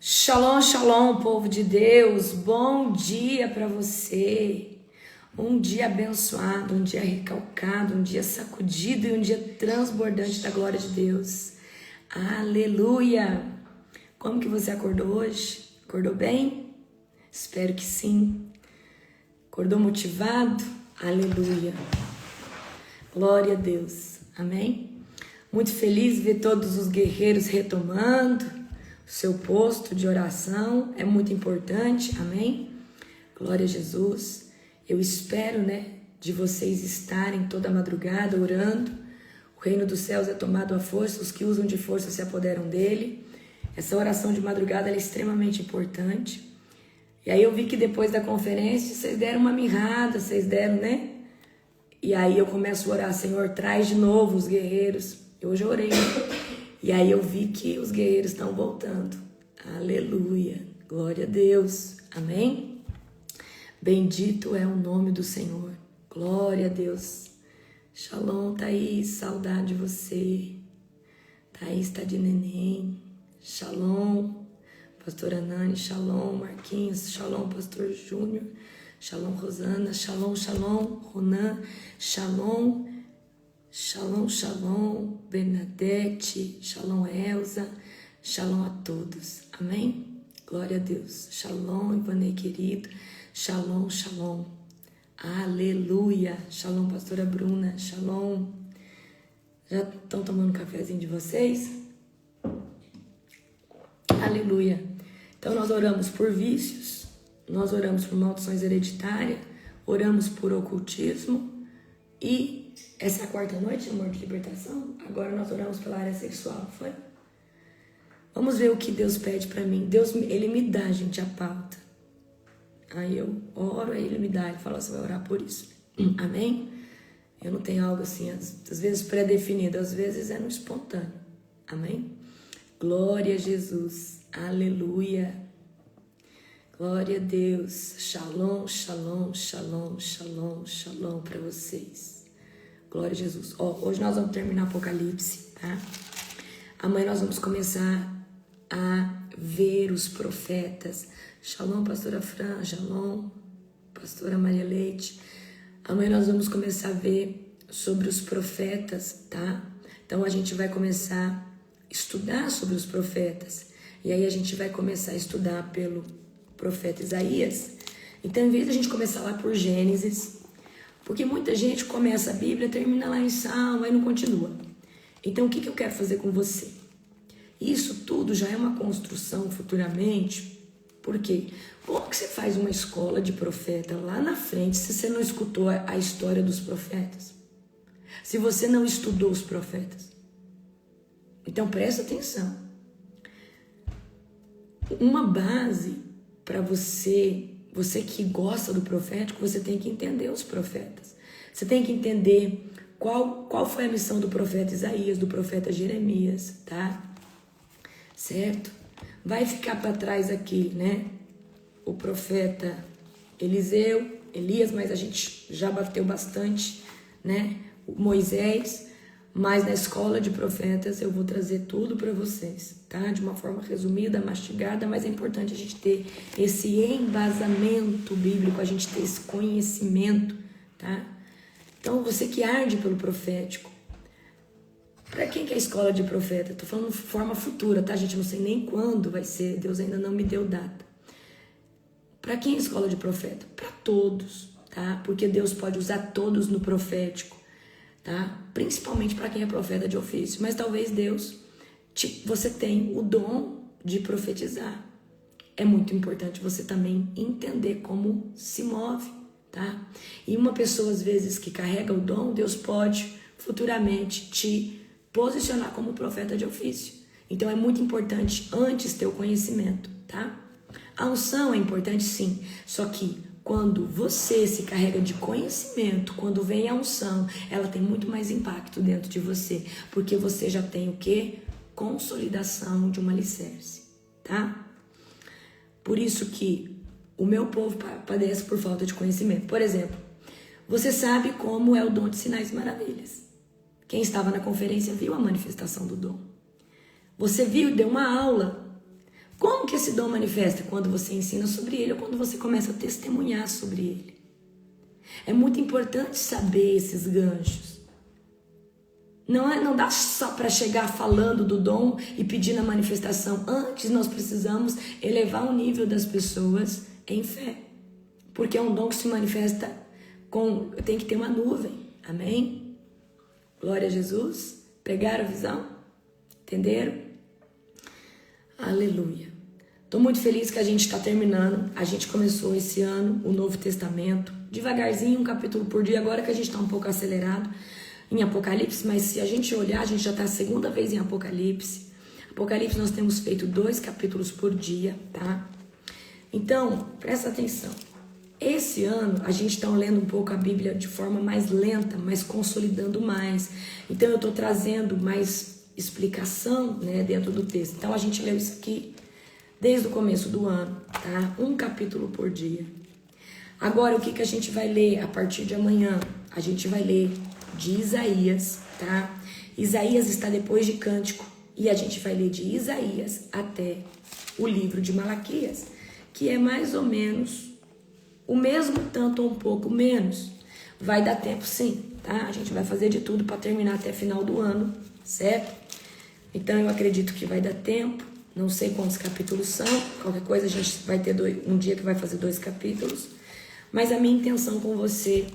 Shalom, shalom, povo de Deus, bom dia para você. Um dia abençoado, um dia recalcado, um dia sacudido e um dia transbordante da glória de Deus. Aleluia! Como que você acordou hoje? Acordou bem? Espero que sim. Acordou motivado? Aleluia! Glória a Deus. Amém? Muito feliz ver todos os guerreiros retomando o seu posto de oração, é muito importante, amém? Glória a Jesus. Eu espero, de vocês estarem toda madrugada orando. O reino dos céus é tomado à força, os que usam de força se apoderam dele. Essa oração de madrugada é extremamente importante. E aí eu vi que depois da conferência vocês deram uma mirrada, vocês deram, E aí eu começo a orar, Senhor, traz de novo os guerreiros. Hoje eu orei, E aí eu vi que os guerreiros estão voltando. Aleluia. Glória a Deus. Amém? Bendito é o nome do Senhor. Glória a Deus. Shalom, Thaís. Saudade de você. Thaís está de neném. Shalom, pastora Nani. Shalom, Marquinhos. Shalom, pastor Júnior. Shalom, Rosana. Shalom, shalom, Ronan. Shalom. Shalom, shalom, Bernadette, shalom, Elza, shalom a todos, amém? Glória a Deus, shalom, Ivanei querido, shalom, shalom, aleluia, shalom, pastora Bruna, shalom. Já estão tomando um cafezinho de vocês? Aleluia. Então nós oramos por vícios, nós oramos por maldições hereditárias, oramos por ocultismo e essa é a quarta noite, amor de libertação. Agora nós oramos pela área sexual, foi? Vamos ver o que Deus pede pra mim. Deus, Ele me dá, gente, a pauta. Aí eu oro, aí Ele me dá. Ele fala, você vai orar por isso. Amém? Eu não tenho algo assim, às vezes pré-definido, às vezes é no espontâneo. Amém? Glória a Jesus. Aleluia. Glória a Deus. Shalom, shalom, shalom, shalom, shalom pra vocês. Glória a Jesus. Hoje nós vamos terminar Apocalipse, tá? Amanhã nós vamos começar a ver os profetas. Shalom, pastora Fran. Shalom, pastora Maria Leite. Amanhã nós vamos começar a ver sobre os profetas, tá? Então a gente vai começar a estudar sobre os profetas. E aí a gente vai começar a estudar pelo profeta Isaías. Então, em vez de a gente começar lá por Gênesis, porque muita gente começa a Bíblia, termina lá em Salmo, aí não continua. Então, o que eu quero fazer com você? Isso tudo já é uma construção futuramente. Por quê? Como que você faz uma escola de profeta lá na frente se você não escutou a história dos profetas? Se você não estudou os profetas? Então, presta atenção. Uma base para você que gosta do profético, você tem que entender os profetas. Você tem que entender qual foi a missão do profeta Isaías, do profeta Jeremias, tá? Certo? Vai ficar para trás aqui, o profeta Eliseu, Elias, mas a gente já bateu bastante, o Moisés. Mas na escola de profetas eu vou trazer tudo para vocês, tá? De uma forma resumida, mastigada, mas é importante a gente ter esse embasamento bíblico, a gente ter esse conhecimento, tá? Então, você que arde pelo profético, para quem que é a escola de profeta? Tô falando de forma futura, tá, gente? Não sei nem quando vai ser, Deus ainda não me deu data. Para quem é a escola de profeta? Para todos, tá? Porque Deus pode usar todos no profético. Tá? Principalmente para quem é profeta de ofício, mas talvez você tem o dom de profetizar. É muito importante você também entender como se move, tá? E uma pessoa às vezes que carrega o dom, Deus pode futuramente te posicionar como profeta de ofício. Então é muito importante antes ter o conhecimento, tá? A unção é importante sim, só que quando você se carrega de conhecimento, quando vem a unção, ela tem muito mais impacto dentro de você, porque você já tem o quê? Consolidação de um alicerce, tá? Por isso que o meu povo padece por falta de conhecimento. Por exemplo, você sabe como é o dom de sinais e maravilhas. Quem estava na conferência viu a manifestação do dom. Você viu, deu uma aula. Como que esse dom manifesta? Quando você ensina sobre ele ou quando você começa a testemunhar sobre ele. É muito importante saber esses ganchos. Não dá só para chegar falando do dom e pedindo a manifestação. Antes nós precisamos elevar o nível das pessoas em fé. Porque é um dom que se manifesta tem que ter uma nuvem. Amém? Glória a Jesus. Pegaram a visão? Entenderam? Aleluia. Estou muito feliz que a gente está terminando. A gente começou esse ano o Novo Testamento. Devagarzinho, um capítulo por dia. Agora que a gente está um pouco acelerado em Apocalipse, mas se a gente olhar, a gente já está a segunda vez em Apocalipse. Apocalipse nós temos feito 2 capítulos por dia, tá? Então, presta atenção. Esse ano a gente está lendo um pouco a Bíblia de forma mais lenta, mas consolidando mais. Então eu estou trazendo mais explicação, né, dentro do texto. Então a gente leu isso aqui desde o começo do ano, tá? Um capítulo por dia. Agora o que a gente vai ler a partir de amanhã? A gente vai ler de Isaías, tá? Isaías está depois de Cântico e a gente vai ler de Isaías até o livro de Malaquias, que é mais ou menos o mesmo tanto ou um pouco menos. Vai dar tempo sim, tá? A gente vai fazer de tudo para terminar até final do ano, certo? Então eu acredito que vai dar tempo. Não sei quantos capítulos são. Qualquer coisa a gente vai ter um dia que vai fazer 2 capítulos. Mas a minha intenção com você,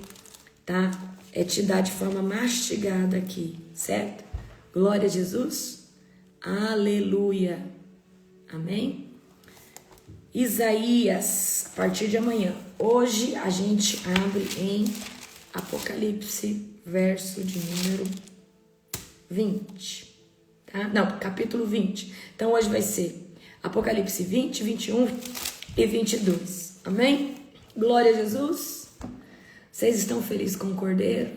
tá? É te dar de forma mastigada aqui, certo? Glória a Jesus. Aleluia. Amém? Isaías, a partir de amanhã. Hoje a gente abre em Apocalipse, verso de número 20. Tá? Não, capítulo 20. Então hoje vai ser Apocalipse 20, 21 e 22. Amém? Glória a Jesus. Vocês estão felizes com o Cordeiro?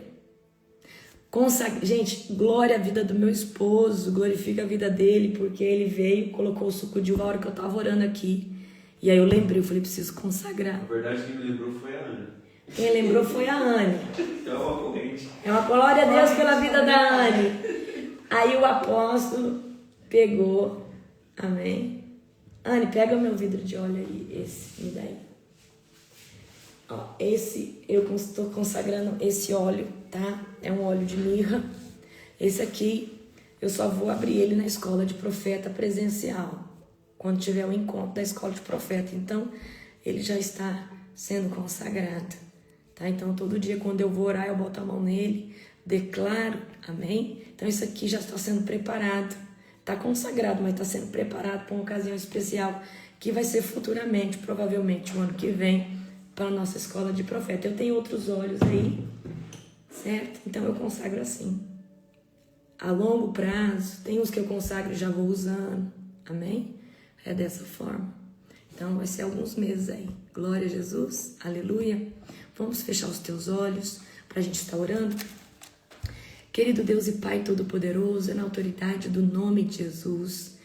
Gente, glória à vida do meu esposo, glorifica a vida dele, porque ele veio, colocou o suco de uva a hora que eu tava orando aqui. E aí eu lembrei, eu falei, preciso consagrar. Na verdade, quem me lembrou foi a Ana. Quem lembrou foi a Anne. É uma corrente. É uma glória a Deus pela vida da Anne. Aí o apóstolo pegou, amém. Anne, pega o meu vidro de óleo aí, esse, me dá aí. Ó, esse, eu estou consagrando esse óleo, tá? É um óleo de mirra. Esse aqui, eu só vou abrir ele na escola de profeta presencial, quando tiver o encontro da escola de profeta. Então, ele já está sendo consagrado, tá? Então, todo dia, quando eu vou orar, eu boto a mão nele, declaro, amém? Então, isso aqui já está sendo preparado. Está consagrado, mas está sendo preparado para uma ocasião especial, que vai ser futuramente, provavelmente, o ano que vem, para a nossa escola de profeta. Eu tenho outros óleos aí, certo? Então, eu consagro assim. A longo prazo, tem uns que eu consagro e já vou usando, amém? É dessa forma. Então, vai ser alguns meses aí. Glória a Jesus, aleluia. Vamos fechar os teus olhos para a gente estar orando. Querido Deus e Pai Todo-Poderoso, na autoridade do nome de Jesus,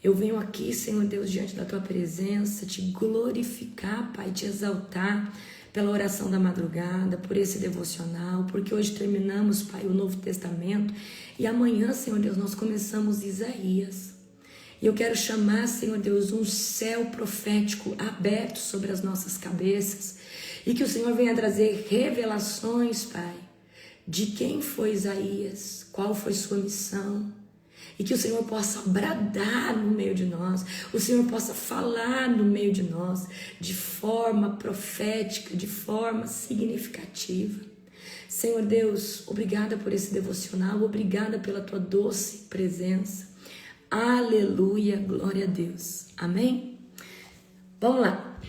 eu venho aqui, Senhor Deus, diante da Tua presença, te glorificar, Pai, te exaltar pela oração da madrugada, por esse devocional, porque hoje terminamos, Pai, o Novo Testamento e amanhã, Senhor Deus, nós começamos Isaías. E eu quero chamar, Senhor Deus, um céu profético aberto sobre as nossas cabeças e que o Senhor venha trazer revelações, Pai, de quem foi Isaías, qual foi sua missão, e que o Senhor possa bradar no meio de nós, o Senhor possa falar no meio de nós de forma profética, de forma significativa. Senhor Deus, obrigada por esse devocional, obrigada pela tua doce presença. Aleluia, glória a Deus. Amém? Vamos lá.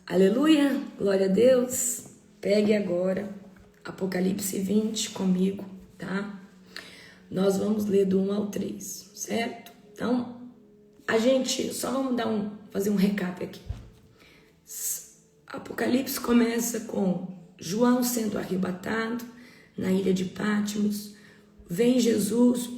Aleluia, glória a Deus. Pegue agora Apocalipse 20 comigo, tá? Nós vamos ler do 1 ao 3, certo? Então, a gente só vamos fazer um recap aqui. Apocalipse começa com João sendo arrebatado na ilha de Patmos. Vem Jesus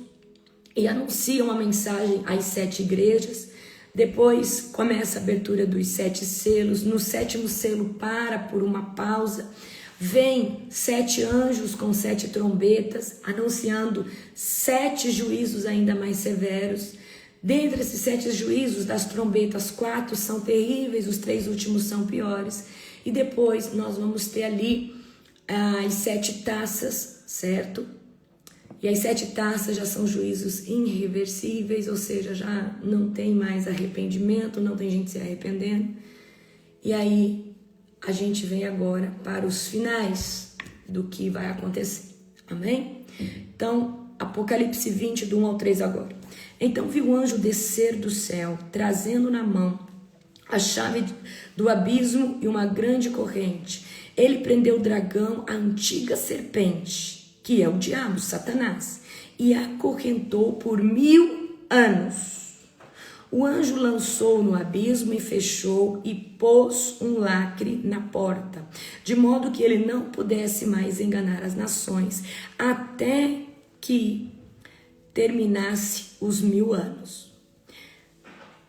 e anuncia uma mensagem às 7 igrejas. Depois começa a abertura dos 7 selos. No 7º selo para por uma pausa. Vem 7 anjos com 7 trombetas, anunciando 7 juízos ainda mais severos. Dentre esses 7 juízos, das trombetas, 4 são terríveis, os 3 últimos são piores. E depois nós vamos ter ali as 7 taças, certo? E as 7 taças já são juízos irreversíveis, ou seja, já não tem mais arrependimento, não tem gente se arrependendo. E aí a gente vem agora para os finais do que vai acontecer. Amém? Então, Apocalipse 20, do 1 ao 3 agora. Então vi o anjo descer do céu, trazendo na mão a chave do abismo e uma grande corrente. Ele prendeu o dragão, a antiga serpente, que é o diabo, Satanás, e a acorrentou por 1000 anos. O anjo lançou no abismo e fechou e pôs um lacre na porta, de modo que ele não pudesse mais enganar as nações, até que terminasse os 1000 anos.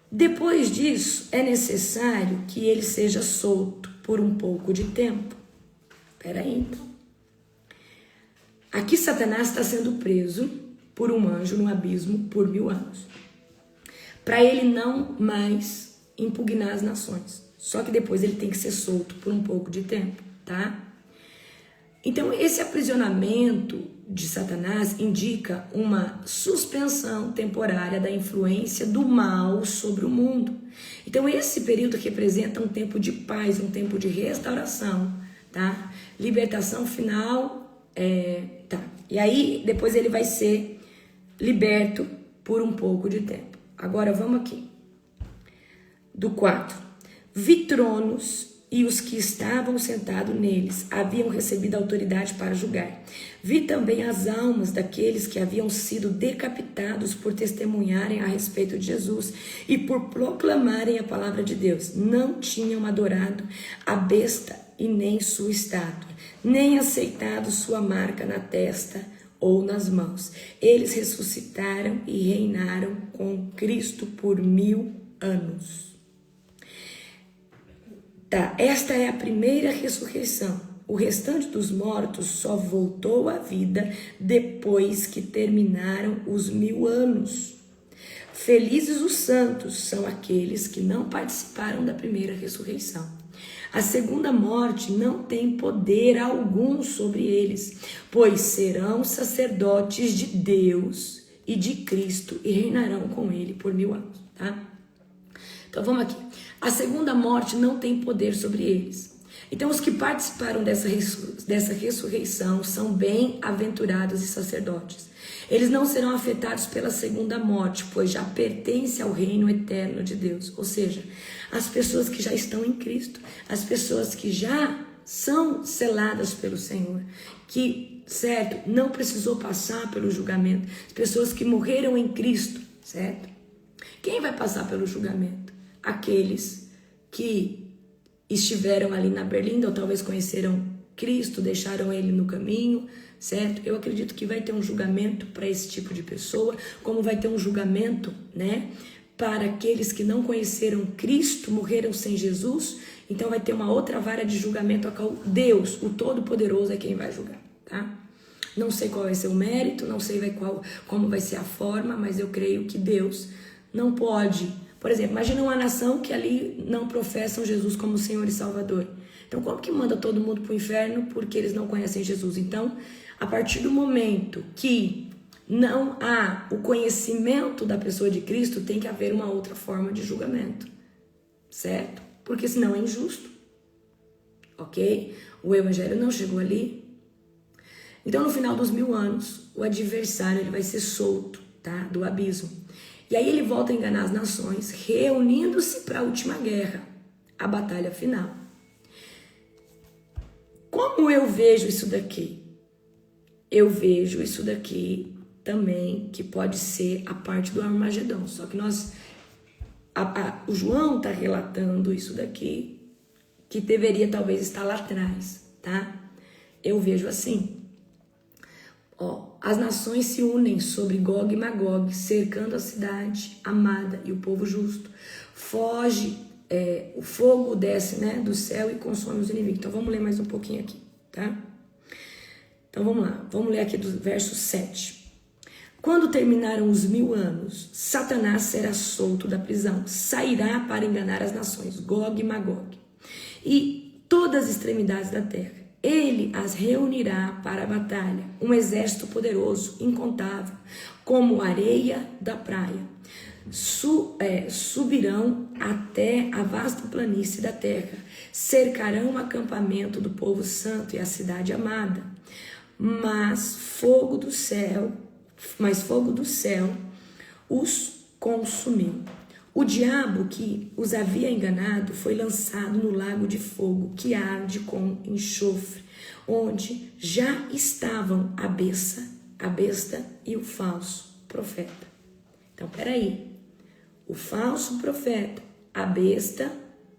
Depois disso, é necessário que ele seja solto por um pouco de tempo. Espera aí, então. Aqui Satanás está sendo preso por um anjo no abismo por 1000 anos. Para ele não mais impugnar as nações. Só que depois ele tem que ser solto por um pouco de tempo, tá? Então, esse aprisionamento de Satanás indica uma suspensão temporária da influência do mal sobre o mundo. Então, esse período representa um tempo de paz, um tempo de restauração, tá? Libertação final, tá? E aí, depois ele vai ser liberto por um pouco de tempo. Agora, vamos aqui. Do 4. Vi tronos e os que estavam sentados neles haviam recebido autoridade para julgar. Vi também as almas daqueles que haviam sido decapitados por testemunharem a respeito de Jesus e por proclamarem a palavra de Deus. Não tinham adorado a besta e nem sua estátua, nem aceitado sua marca na testa ou nas mãos. Eles ressuscitaram e reinaram com Cristo por 1000 anos. Tá, esta é a primeira ressurreição. O restante dos mortos só voltou à vida depois que terminaram os 1000 anos. Felizes os santos são aqueles que não participaram da primeira ressurreição. A segunda morte não tem poder algum sobre eles, pois serão sacerdotes de Deus e de Cristo e reinarão com ele por 1000 anos, tá? Então vamos aqui. A segunda morte não tem poder sobre eles. Então os que participaram dessa ressurreição são bem-aventurados e sacerdotes. Eles não serão afetados pela segunda morte, pois já pertencem ao reino eterno de Deus. Ou seja, as pessoas que já estão em Cristo, as pessoas que já são seladas pelo Senhor, que, certo, não precisou passar pelo julgamento, as pessoas que morreram em Cristo, certo? Quem vai passar pelo julgamento? Aqueles que estiveram ali na berlinda ou talvez conheceram Cristo, deixaram ele no caminho, certo? Eu acredito que vai ter um julgamento para esse tipo de pessoa, como vai ter um julgamento, né, para aqueles que não conheceram Cristo, morreram sem Jesus. Então vai ter uma outra vara de julgamento a qual Deus, o Todo-Poderoso, é quem vai julgar, tá? Não sei qual vai ser o mérito, não sei como vai ser a forma, mas eu creio que Deus não pode. Por exemplo, imagina uma nação que ali não professam Jesus como Senhor e Salvador. Então, como que manda todo mundo para o inferno porque eles não conhecem Jesus? Então, a partir do momento que não há o conhecimento da pessoa de Cristo, tem que haver uma outra forma de julgamento, certo? Porque senão é injusto, ok? O evangelho não chegou ali. Então, no final dos 1000 anos, o adversário ele vai ser solto, tá? Do abismo. E aí ele volta a enganar as nações, reunindo-se para a última guerra, a batalha final. Como eu vejo isso daqui? Eu vejo isso daqui também, que pode ser a parte do Armagedon. Só que o João está relatando isso daqui, que deveria talvez estar lá atrás, tá? Eu vejo assim. As nações se unem sobre Gog e Magog, cercando a cidade amada e o povo justo. Foge, o fogo desce, né, do céu e consome os inimigos. Então vamos ler mais um pouquinho aqui, tá? Então vamos lá, vamos ler aqui do verso 7. Quando terminaram os 1000 anos, Satanás será solto da prisão, sairá para enganar as nações, Gog e Magog, e todas as extremidades da terra. Ele as reunirá para a batalha, um exército poderoso, incontável, como areia da praia. Subirão até a vasta planície da terra, cercarão o acampamento do povo santo e a cidade amada, mas fogo do céu os consumiu. O diabo que os havia enganado foi lançado no lago de fogo que arde com enxofre, onde já estavam a besta e o falso profeta. Então, peraí. O falso profeta, a besta,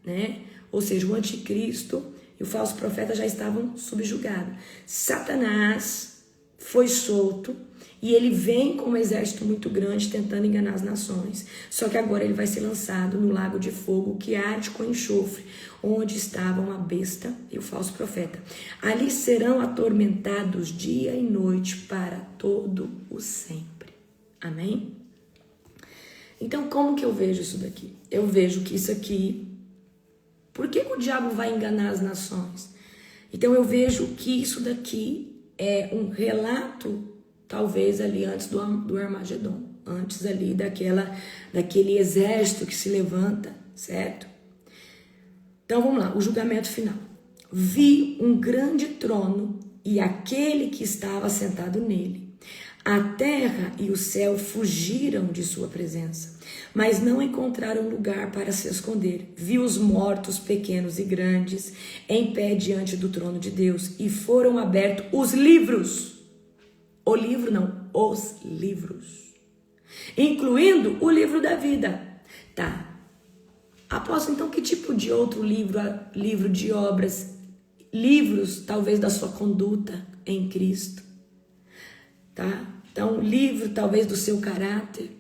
né? Ou seja, o anticristo e o falso profeta já estavam subjugados. Satanás foi solto e ele vem com um exército muito grande tentando enganar as nações. Só que agora ele vai ser lançado no lago de fogo que arde com enxofre, onde estavam a besta e o falso profeta. Ali serão atormentados dia e noite para todo o sempre. Amém? Então, como que eu vejo isso daqui? Eu vejo que isso aqui... Por que o diabo vai enganar as nações? Então, eu vejo que isso daqui é um relato, talvez ali antes do Armagedon. Antes ali daquele exército que se levanta, certo? Então, vamos lá. O julgamento final. Vi um grande trono e aquele que estava sentado nele. A terra e o céu fugiram de sua presença, mas não encontraram lugar para se esconder. Vi os mortos, pequenos e grandes, em pé diante do trono de Deus, e foram abertos os livros. O livro não, os livros. Incluindo o livro da vida. Tá. Apóstolo, então que tipo de outro livro? Livro de obras, livros talvez da sua conduta em Cristo. Tá? Então, livro talvez do seu caráter.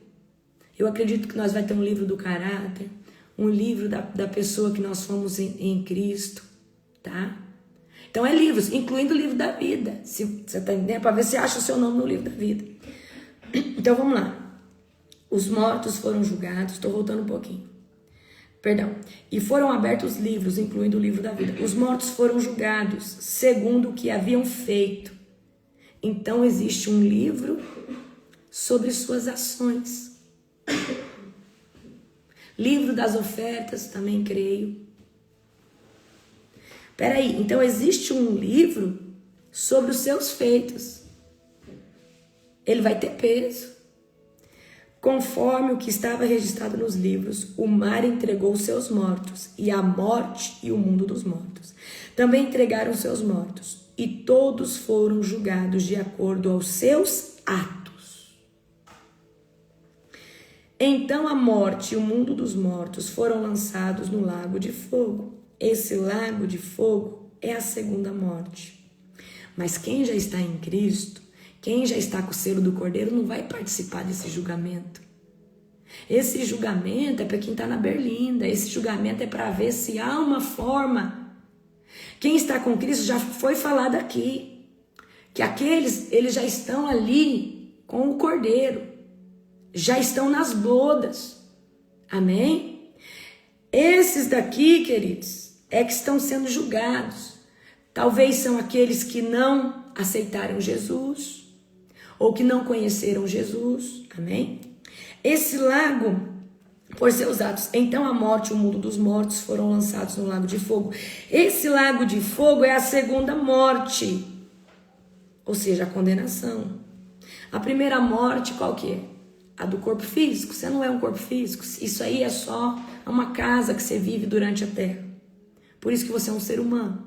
Eu acredito que nós vamos ter um livro do caráter, um livro da pessoa que nós fomos em Cristo, tá? Então, é livros, incluindo o livro da vida. Se você está entendendo, para ver se acha o seu nome no livro da vida. Então, vamos lá. Os mortos foram julgados, estou voltando um pouquinho. Perdão. E foram abertos os livros, incluindo o livro da vida. Os mortos foram julgados segundo o que haviam feito. Então, existe um livro sobre suas ações. Livro das ofertas, também creio. Peraí, então existe um livro sobre os seus feitos. Ele vai ter peso. Conforme o que estava registrado nos livros, o mar entregou os seus mortos, e a morte e o mundo dos mortos também entregaram seus mortos, e todos foram julgados de acordo aos seus atos. Então a morte e o mundo dos mortos foram lançados no lago de fogo. Esse lago de fogo é a segunda morte. Mas quem já está em Cristo, quem já está com o selo do Cordeiro, não vai participar desse julgamento. Esse julgamento é para quem está na berlinda. Esse julgamento é para ver se há uma forma. Quem está com Cristo, já foi falado aqui, que aqueles, eles já estão ali com o Cordeiro, já estão nas bodas. Amém? Esses daqui, queridos, é que estão sendo julgados. Talvez são aqueles que não aceitaram Jesus, ou que não conheceram Jesus. Amém? Esse lago, por seus atos, então a morte e o mundo dos mortos foram lançados no lago de fogo. Esse lago de fogo é a segunda morte, ou seja, a condenação. A primeira morte, qual que é? A do corpo físico. Você não é um corpo físico. Isso aí é só uma casa que você vive durante a terra. Por isso que você é um ser humano.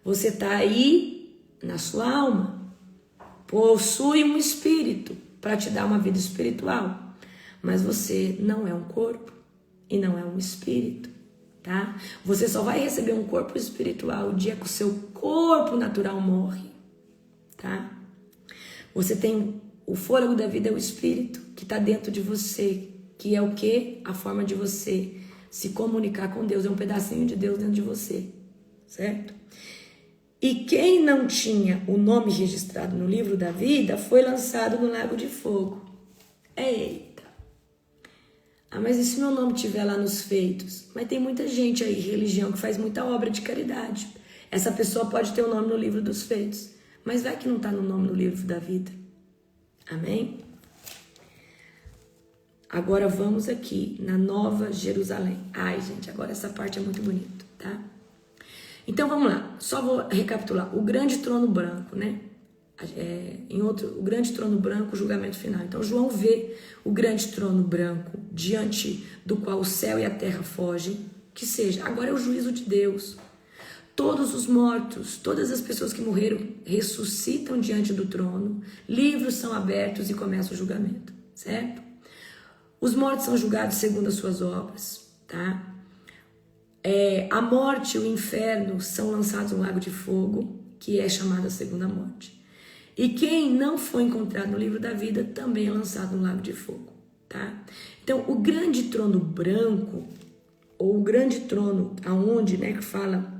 Você está aí na sua alma. Possui um espírito para te dar uma vida espiritual. Mas você não é um corpo e não é um espírito, tá? Você só vai receber um corpo espiritual o dia que o seu corpo natural morre, tá? Você tem o fôlego da vida, é o espírito que está dentro de você, que é o quê? A forma de você se comunicar com Deus, é um pedacinho de Deus dentro de você, certo? E quem não tinha o nome registrado no livro da vida foi lançado no lago de fogo. Eita! Ah, mas e se meu nome estiver lá nos feitos? Mas tem muita gente aí, religião, que faz muita obra de caridade. Essa pessoa pode ter o nome no livro dos feitos, mas vai que não está no nome no livro da vida. Amém? Agora vamos aqui na Nova Jerusalém. Ai, gente, agora essa parte é muito bonita, tá? Então vamos lá, só vou recapitular. O grande trono branco, né? O grande trono branco, o julgamento final. Então João vê o grande trono branco, diante do qual o céu e a terra fogem, que seja, agora é o juízo de Deus. Todos os mortos, todas as pessoas que morreram, ressuscitam diante do trono, livros são abertos e começa o julgamento, certo? Os mortos são julgados segundo as suas obras, tá? A morte e o inferno são lançados no lago de fogo, que é chamada segunda morte. E quem não foi encontrado no livro da vida também é lançado no lago de fogo, tá? Então, o grande trono branco, ou o grande trono aonde, né, que fala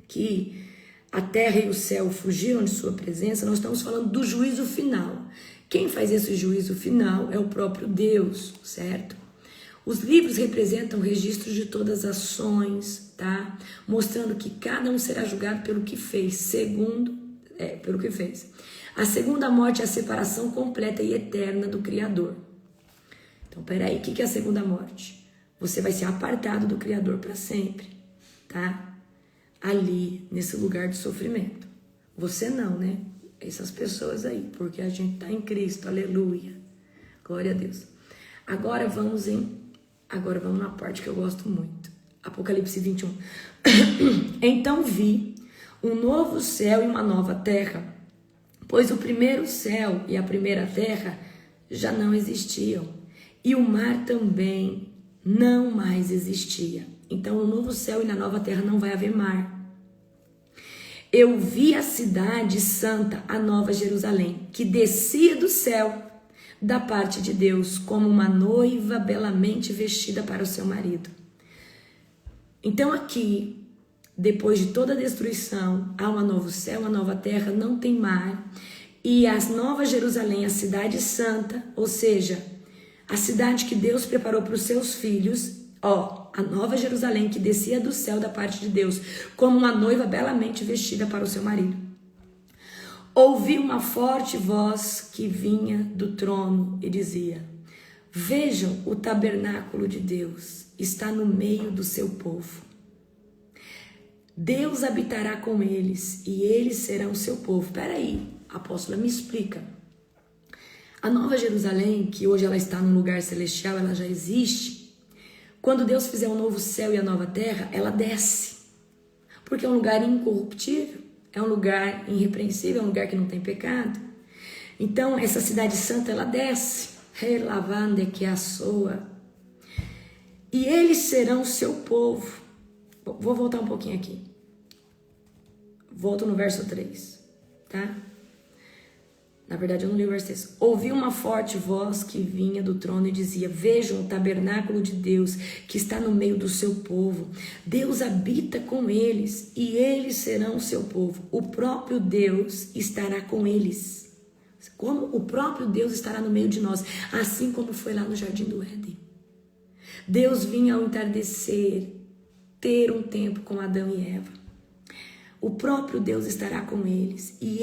que a terra e o céu fugiram de sua presença, nós estamos falando do juízo final. Quem faz esse juízo final é o próprio Deus, certo? Os livros representam registros de todas as ações, tá? Mostrando que cada um será julgado pelo que fez, pelo que fez. A segunda morte é a separação completa e eterna do Criador. Então, peraí, o que é a segunda morte? Você vai ser apartado do Criador para sempre, tá? Ali, nesse lugar de sofrimento. Você não, né? Essas pessoas aí, porque a gente tá em Cristo, aleluia. Glória a Deus. Agora vamos na parte que eu gosto muito. Apocalipse 21. Então vi um novo céu e uma nova terra, pois o primeiro céu e a primeira terra já não existiam, e o mar também não mais existia. Então, no novo céu e na nova terra não vai haver mar. Eu vi a cidade santa, a Nova Jerusalém, que descia do céu, da parte de Deus, como uma noiva belamente vestida para o seu marido. Então aqui, depois de toda a destruição, há um novo céu, uma nova terra, não tem mar. E a Nova Jerusalém, a cidade santa, ou seja, a cidade que Deus preparou para os seus filhos, a Nova Jerusalém que descia do céu da parte de Deus, como uma noiva belamente vestida para o seu marido. Ouvi uma forte voz que vinha do trono e dizia: vejam, o tabernáculo de Deus está no meio do seu povo. Deus habitará com eles e eles serão seu povo. Peraí, apóstola, me explica. A Nova Jerusalém, que hoje ela está num lugar celestial, ela já existe. Quando Deus fizer um novo céu e a nova terra, ela desce. Porque é um lugar incorruptível, é um lugar irrepreensível, é um lugar que não tem pecado. Então, essa cidade santa, ela desce. Relavande que a soa. E eles serão seu povo. Vou voltar um pouquinho aqui. Volto no verso 3, tá? Na verdade, eu não li o verso 3. Ouvi uma forte voz que vinha do trono e dizia: vejam o tabernáculo de Deus que está no meio do seu povo. Deus habita com eles e eles serão o seu povo. O próprio Deus estará com eles. Como o próprio Deus estará no meio de nós, assim como foi lá no Jardim do Éden. Deus vinha ao entardecer ter um tempo com Adão e Eva. O próprio Deus estará com eles e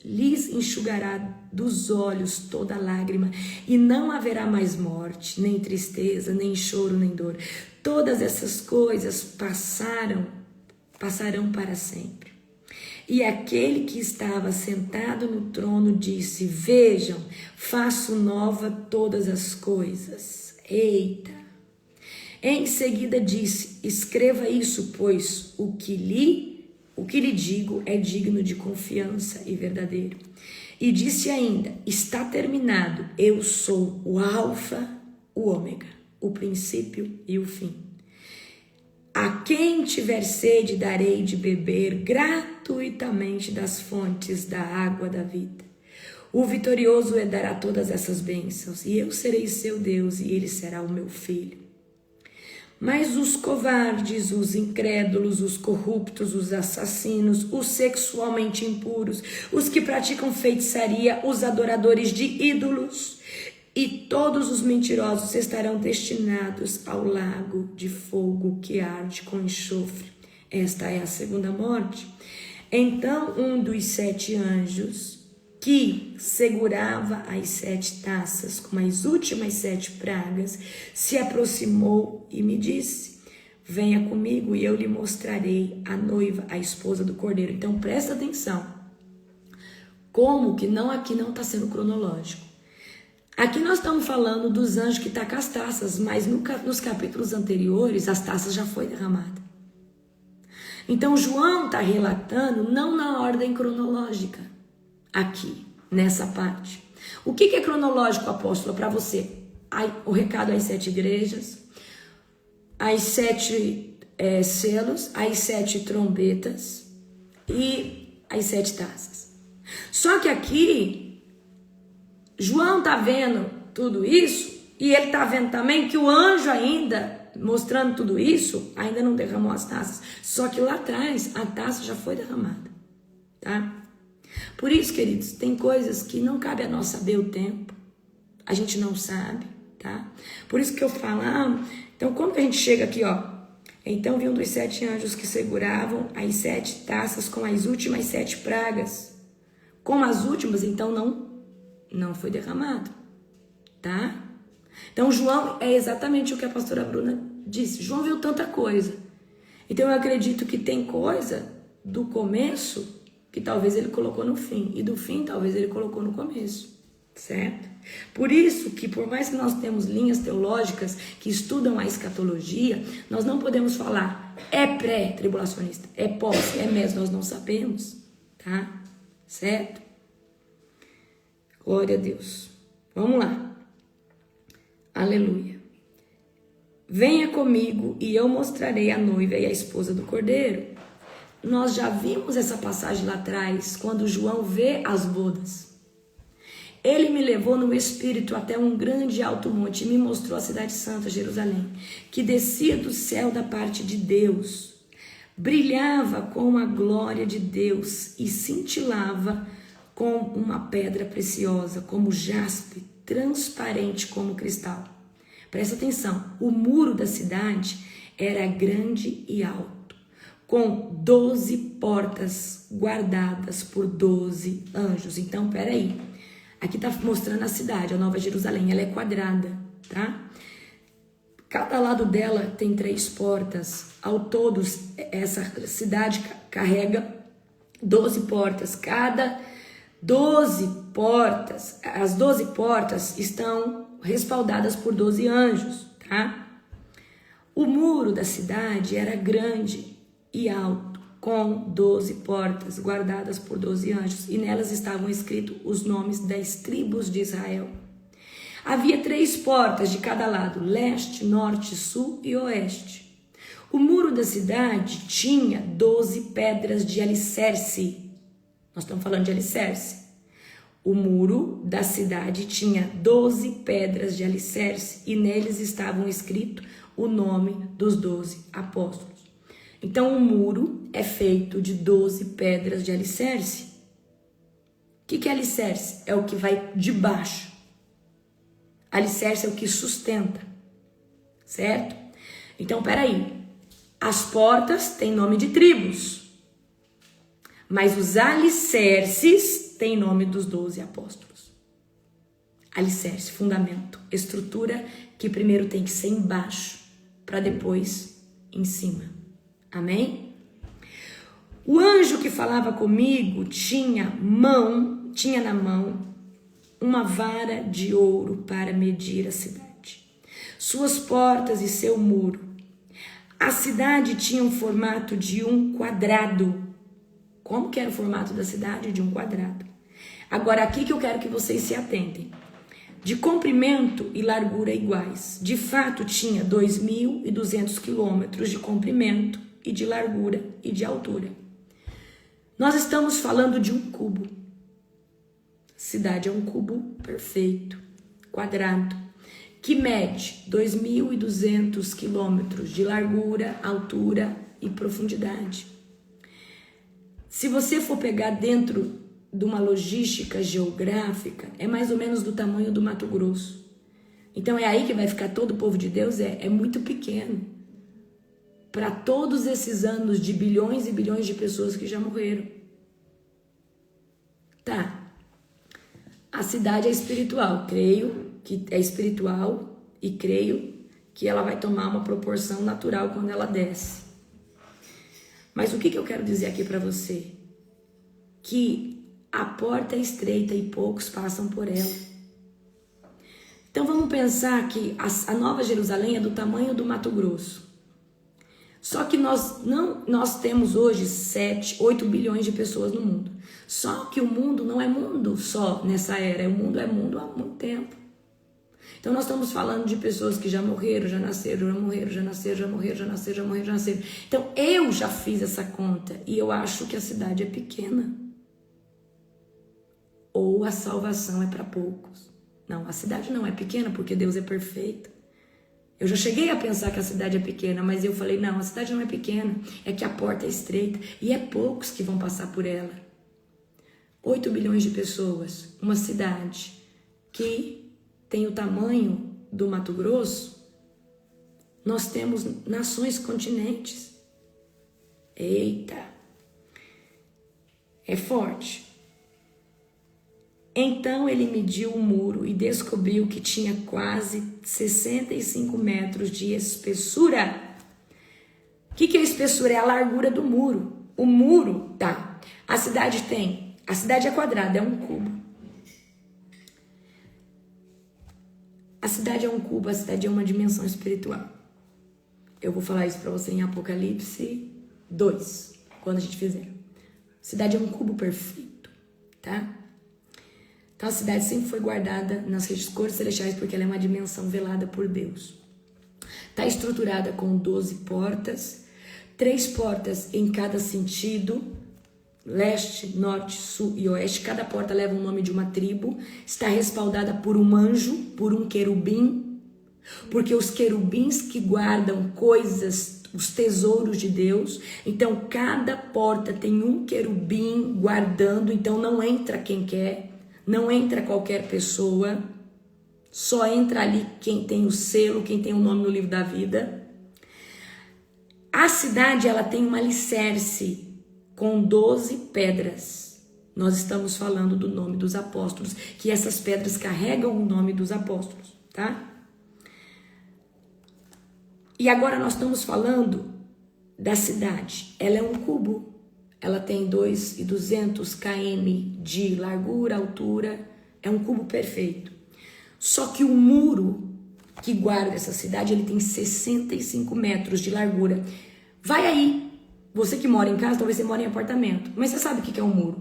lhes enxugará dos olhos toda lágrima, e não haverá mais morte, nem tristeza, nem choro, nem dor. Todas essas coisas passarão para sempre. E aquele que estava sentado no trono disse: vejam, faço nova todas as coisas. Eita! Em seguida disse: escreva isso, pois o que lhe digo é digno de confiança e verdadeiro. E disse ainda: está terminado, eu sou o Alfa, o Ômega, o princípio e o fim. A quem tiver sede darei de beber gratuitamente das fontes da água da vida. O vitorioso herdará todas essas bênçãos, e eu serei seu Deus, e ele será o meu filho. Mas os covardes, os incrédulos, os corruptos, os assassinos, os sexualmente impuros, os que praticam feitiçaria, os adoradores de ídolos e todos os mentirosos estarão destinados ao lago de fogo que arde com enxofre. Esta é a segunda morte. Então um dos 7 anjos que segurava as 7 taças com as últimas 7 pragas, se aproximou e me disse: venha comigo e eu lhe mostrarei a noiva, a esposa do Cordeiro. Então presta atenção, como que aqui não está sendo cronológico. Aqui nós estamos falando dos anjos que estão com as taças, mas nos capítulos anteriores as taças já foi derramada. Então João está relatando não na ordem cronológica. Aqui, nessa parte. O que é cronológico, apóstolo, para você? O recado às 7 igrejas, as 7 selos, as 7 trombetas e as 7 taças. Só que aqui, João está vendo tudo isso e ele está vendo também que o anjo ainda, mostrando tudo isso, ainda não derramou as taças. Só que lá atrás, a taça já foi derramada, tá? Por isso, queridos, tem coisas que não cabe a nós saber o tempo. A gente não sabe, tá? Por isso que eu falo, então como que a gente chega aqui, ó? Então vi um dos 7 anjos que seguravam as 7 taças com as últimas 7 pragas. Como as últimas, então não foi derramado, tá? Então João é exatamente o que a pastora Bruna disse. João viu tanta coisa. Então eu acredito que tem coisa do começo que talvez ele colocou no fim, e do fim talvez ele colocou no começo, certo? Por isso que, por mais que nós temos linhas teológicas que estudam a escatologia, nós não podemos falar é pré-tribulacionista, é pós, é mesmo, nós não sabemos, tá? Certo? Glória a Deus. Vamos lá. Aleluia. Venha comigo e eu mostrarei a noiva e a esposa do Cordeiro. Nós já vimos essa passagem lá atrás, quando João vê as bodas. Ele me levou no espírito até um grande alto monte e me mostrou a cidade santa, Jerusalém, que descia do céu da parte de Deus. Brilhava com a glória de Deus e cintilava com uma pedra preciosa, como jaspe, transparente como cristal. Presta atenção, o muro da cidade era grande e alto, com 12 portas guardadas por 12 anjos. Então, peraí. Aqui está mostrando a cidade, a Nova Jerusalém. Ela é quadrada, tá? Cada lado dela tem 3 portas. Ao todo, essa cidade carrega 12 portas. Cada 12 portas, as 12 portas estão respaldadas por 12 anjos, tá? O muro da cidade era grande e alto, com 12 portas guardadas por 12 anjos, e nelas estavam escritos os nomes das tribos de Israel. Havia 3 portas de cada lado, leste, norte, sul e oeste. O muro da cidade tinha 12 pedras de alicerce. Nós estamos falando de alicerce. O muro da cidade tinha 12 pedras de alicerce, e neles estavam escritos o nome dos 12 apóstolos. Então, o muro é feito de 12 pedras de alicerce. O que é alicerce? É o que vai de baixo. Alicerce é o que sustenta, certo? Então, peraí. As portas têm nome de tribos, mas os alicerces têm nome dos 12 apóstolos. Alicerce, fundamento, estrutura que primeiro tem que ser embaixo, para depois em cima. Amém? O anjo que falava comigo tinha na mão uma vara de ouro para medir a cidade, suas portas e seu muro. A cidade tinha um formato de um quadrado. Como que era o formato da cidade? De um quadrado. Agora, aqui que eu quero que vocês se atentem. De comprimento e largura iguais. De fato, tinha 2.200 quilômetros de comprimento e de largura e de altura. Nós estamos falando de um cubo. A cidade é um cubo perfeito, quadrado. que mede 2.200 quilômetros de largura, altura e profundidade. Se você for pegar dentro de uma logística geográfica, é mais ou menos do tamanho do Mato Grosso. Então é aí que vai ficar todo o povo de Deus, é muito pequeno para todos esses anos de bilhões e bilhões de pessoas que já morreram. Tá, a cidade é espiritual, creio que é espiritual e creio que ela vai tomar uma proporção natural quando ela desce. Mas o que eu quero dizer aqui para você? Que a porta é estreita e poucos passam por ela. Então vamos pensar que a Nova Jerusalém é do tamanho do Mato Grosso. Só que nós temos hoje 7, 8 bilhões de pessoas no mundo. Só que o mundo não é mundo só nessa era, o mundo é mundo há muito tempo. Então nós estamos falando de pessoas que já morreram, já nasceram, já morreram, já nasceram, já morreram, já nasceram, já morreram, já nasceram. Então eu já fiz essa conta e eu acho que a cidade é pequena. Ou a salvação é para poucos. Não, a cidade não é pequena porque Deus é perfeito. Eu já cheguei a pensar que a cidade é pequena, mas eu falei, não, a cidade não é pequena, é que a porta é estreita e é poucos que vão passar por ela. 8 bilhões de pessoas, uma cidade que tem o tamanho do Mato Grosso, nós temos nações, continentes. Eita, é forte. Então ele mediu o muro e descobriu que tinha quase 65 metros de espessura. O que é espessura? É a largura do muro. O muro, tá. A cidade é quadrada, é um cubo. A cidade é um cubo, a cidade é uma dimensão espiritual. Eu vou falar isso para você em Apocalipse 2, quando a gente fizer. A cidade é um cubo perfeito, tá? Então a cidade sempre foi guardada nas cores celestiais porque ela é uma dimensão velada por Deus. Está estruturada com 12 portas, 3 portas em cada sentido, leste, norte, sul e oeste. Cada porta leva o nome de uma tribo. Está respaldada por um anjo, por um querubim, porque os querubins que guardam coisas, os tesouros de Deus. Então cada porta tem um querubim guardando, então não entra quem quer. Não entra qualquer pessoa, só entra ali quem tem o selo, quem tem o nome no livro da vida. A cidade, ela tem um alicerce com 12 pedras. Nós estamos falando do nome dos apóstolos, que essas pedras carregam o nome dos apóstolos, tá? E agora nós estamos falando da cidade. Ela é um cubo. Ela tem 2.200 km de largura, altura. É um cubo perfeito. Só que o muro que guarda essa cidade, ele tem 65 metros de largura. Vai aí. Você que mora em casa, talvez você mora em apartamento. Mas você sabe o que é um muro?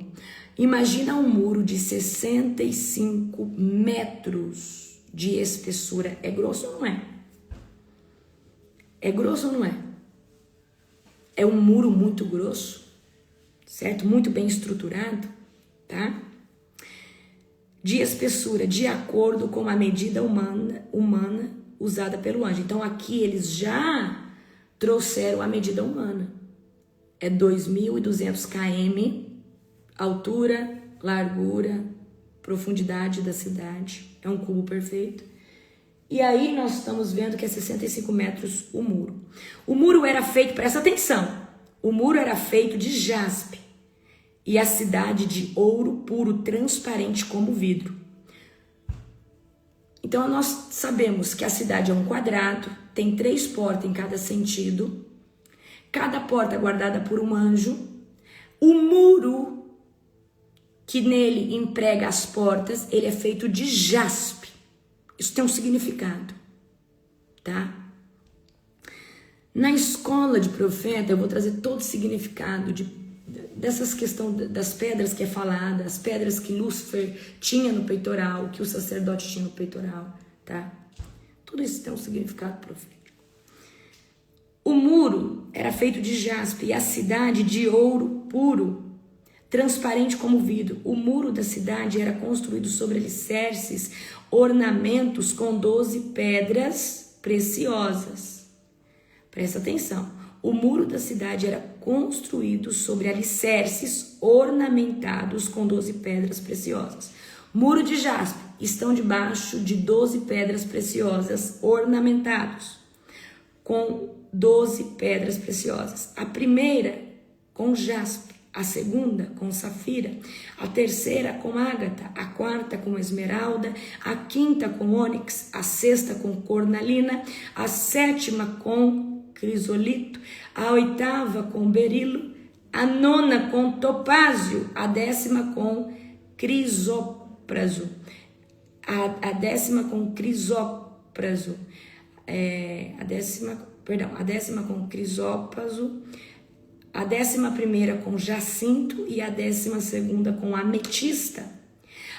Imagina um muro de 65 metros de espessura. É grosso ou não é? É grosso ou não é? É um muro muito grosso. Certo? Muito bem estruturado, tá? De espessura, de acordo com a medida humana usada pelo anjo. Então, aqui eles já trouxeram a medida humana. É 2.200 km, altura, largura, profundidade da cidade. É um cubo perfeito. E aí nós estamos vendo que é 65 metros o muro. O muro era feito, presta atenção, o muro era feito de jaspe. E a cidade de ouro puro, transparente como vidro. Então nós sabemos que a cidade é um quadrado, tem 3 portas em cada sentido, cada porta guardada por um anjo. O muro que nele emprega as portas, ele é feito de jaspe. Isso tem um significado, tá? Na escola de profeta, eu vou trazer todo o significado dessas questões das pedras que é falada, as pedras que Lúcifer tinha no peitoral, que o sacerdote tinha no peitoral, tá? Tudo isso tem um significado profético. O muro era feito de jaspe e a cidade de ouro puro, transparente como vidro. O muro da cidade era construído sobre alicerces, ornamentos com 12 pedras preciosas. Presta atenção. O muro da cidade era construído sobre alicerces ornamentados com 12 pedras preciosas. Muro de jaspe estão debaixo de 12 pedras preciosas ornamentados com 12 pedras preciosas. A primeira com jaspe, a segunda com safira, a terceira com ágata, a quarta com esmeralda, a quinta com ônix, a sexta com cornalina, a sétima com crisolito, a oitava com berilo, a nona com topázio, a décima com crisópraso, a décima com crisópraso, a décima com crisópraso, a 11ª com jacinto e a 12ª com ametista.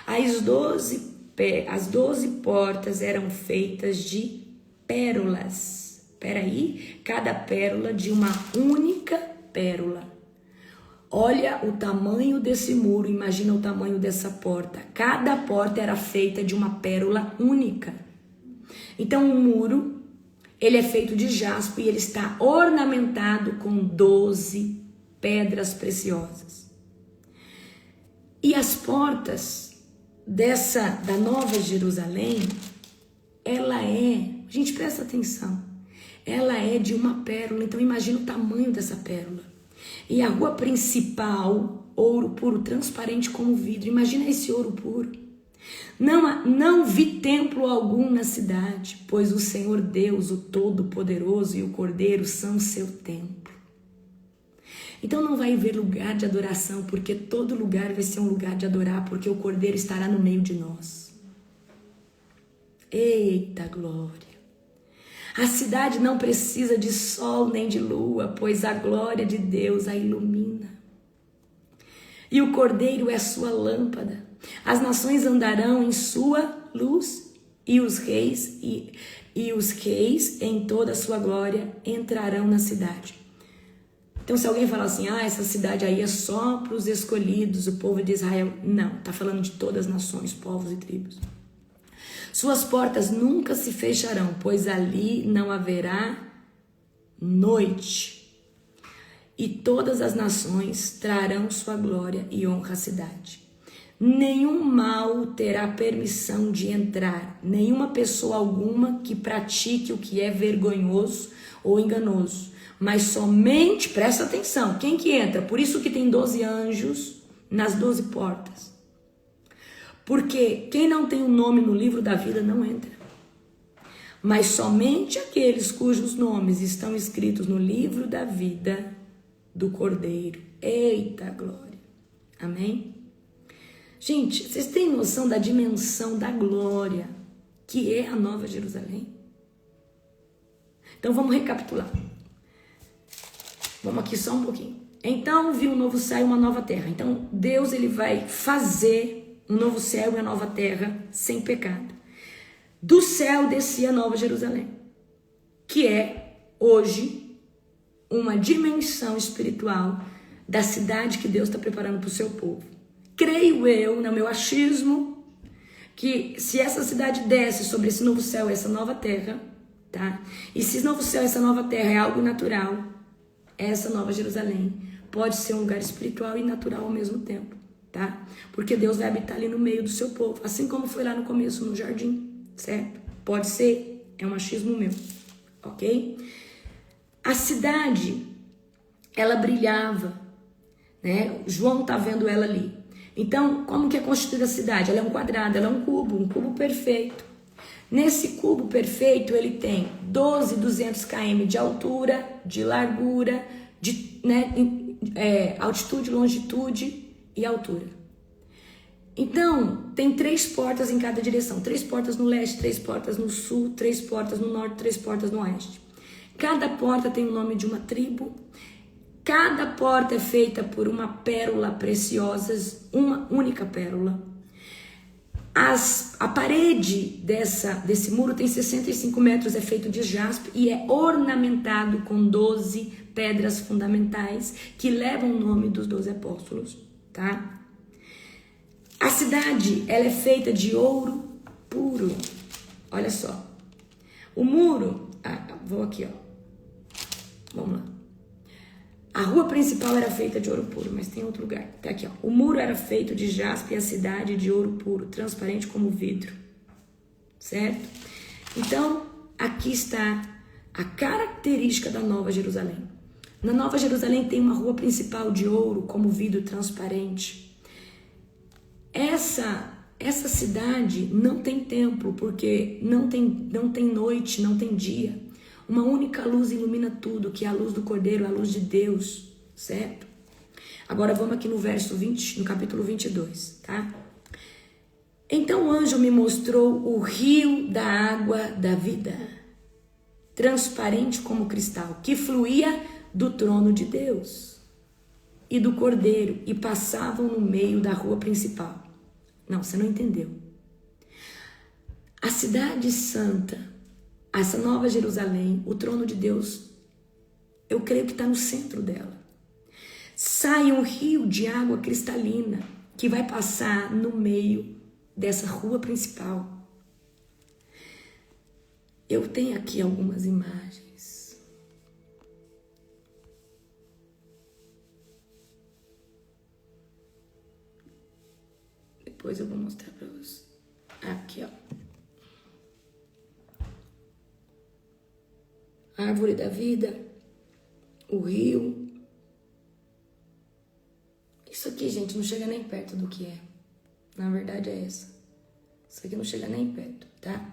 As 12 portas eram feitas de pérolas. Peraí, cada pérola de uma única pérola. Olha o tamanho desse muro, imagina o tamanho dessa porta. Cada porta era feita de uma pérola única. Então o muro, ele é feito de jaspe e ele está ornamentado com 12 pedras preciosas. E as portas da Nova Jerusalém, gente, presta atenção, ela é de uma pérola, então imagina o tamanho dessa pérola. E a rua principal, ouro puro, transparente como vidro, imagina esse ouro puro. Não vi templo algum na cidade, pois o Senhor Deus, o Todo-Poderoso e o Cordeiro são seu templo. Então não vai haver lugar de adoração, porque todo lugar vai ser um lugar de adorar, porque o Cordeiro estará no meio de nós. Eita glória! A cidade não precisa de sol nem de lua, pois a glória de Deus a ilumina. E o Cordeiro é sua lâmpada. As nações andarão em sua luz, e os reis em toda a sua glória entrarão na cidade. Então se alguém falar assim, essa cidade aí é só para os escolhidos, o povo de Israel, não, está falando de todas as nações, povos e tribos. Suas portas nunca se fecharão, pois ali não haverá noite. E todas as nações trarão sua glória e honra à cidade. Nenhum mal terá permissão de entrar, nenhuma pessoa alguma que pratique o que é vergonhoso ou enganoso, mas somente, presta atenção, quem que entra? Por isso que tem 12 anjos nas 12 portas. Porque quem não tem o nome no livro da vida não entra. Mas somente aqueles cujos nomes estão escritos no livro da vida do Cordeiro. Eita glória! Amém? Gente, vocês têm noção da dimensão da glória que é a Nova Jerusalém? Então vamos recapitular. Vamos aqui só um pouquinho. Então viu um novo céu e uma nova terra. Então Deus ele vai fazer um novo céu e uma nova terra sem pecado. Do céu descia a Nova Jerusalém, que é hoje uma dimensão espiritual da cidade que Deus está preparando para o seu povo. Creio eu, no meu achismo, que se essa cidade desce sobre esse novo céu e essa nova terra, tá? E se esse novo céu e essa nova terra é algo natural, essa Nova Jerusalém pode ser um lugar espiritual e natural ao mesmo tempo, tá? Porque Deus vai habitar ali no meio do seu povo, assim como foi lá no começo no jardim, certo? Pode ser, é um achismo meu, ok? A cidade, ela brilhava, né? João tá vendo ela ali. Então, como que é constituída a cidade? Ela é um quadrado, ela é um cubo perfeito. Nesse cubo perfeito, ele tem 12.200 km de altura, de largura, de, altitude, longitude e altura. Então, tem 3 portas em cada direção. 3 portas no leste, 3 portas no sul, 3 portas no norte, 3 portas no oeste. Cada porta tem o nome de uma tribo. Cada porta é feita por uma pérola preciosa, uma única pérola. A parede desse muro tem 65 metros, é feito de jaspe e é ornamentado com 12 pedras fundamentais que levam o nome dos 12 apóstolos. tá? A cidade, ela é feita de ouro puro. Olha só. O muro, vou aqui, ó. Vamos lá. A rua principal era feita de ouro puro, mas tem outro lugar. Tá aqui, ó. O muro era feito de jaspe e a cidade de ouro puro, transparente como vidro. Certo? Então, aqui está a característica da Nova Jerusalém. Na Nova Jerusalém tem uma rua principal de ouro como vidro transparente. Essa cidade não tem templo, porque não tem noite, não tem dia. Uma única luz ilumina tudo, que é a luz do Cordeiro, a luz de Deus, certo? Agora vamos aqui no verso 20, no capítulo 22, tá? Então o anjo me mostrou o rio da água da vida, transparente como cristal, que fluía do trono de Deus e do Cordeiro e passavam no meio da rua principal. Não, você não entendeu. A cidade santa, essa Nova Jerusalém, o trono de Deus, eu creio que está no centro dela. Sai um rio de água cristalina que vai passar no meio dessa rua principal. Eu tenho aqui algumas imagens. Depois eu vou mostrar para vocês. Aqui, ó. A árvore da vida, o rio. Isso aqui, gente, não chega nem perto do que é. Na verdade é essa. Isso aqui não chega nem perto, tá?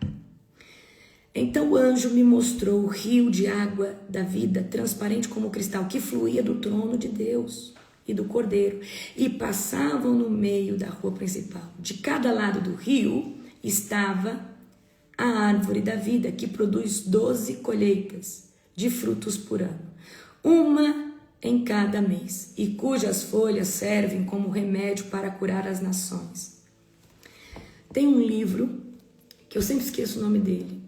Então o anjo me mostrou o rio de água da vida, transparente como cristal, que fluía do trono de Deus e do Cordeiro, e passavam no meio da rua principal. De cada lado do rio estava a árvore da vida, que produz 12 colheitas de frutos por ano, uma em cada mês, e cujas folhas servem como remédio para curar as nações. Tem um livro, que eu sempre esqueço o nome dele,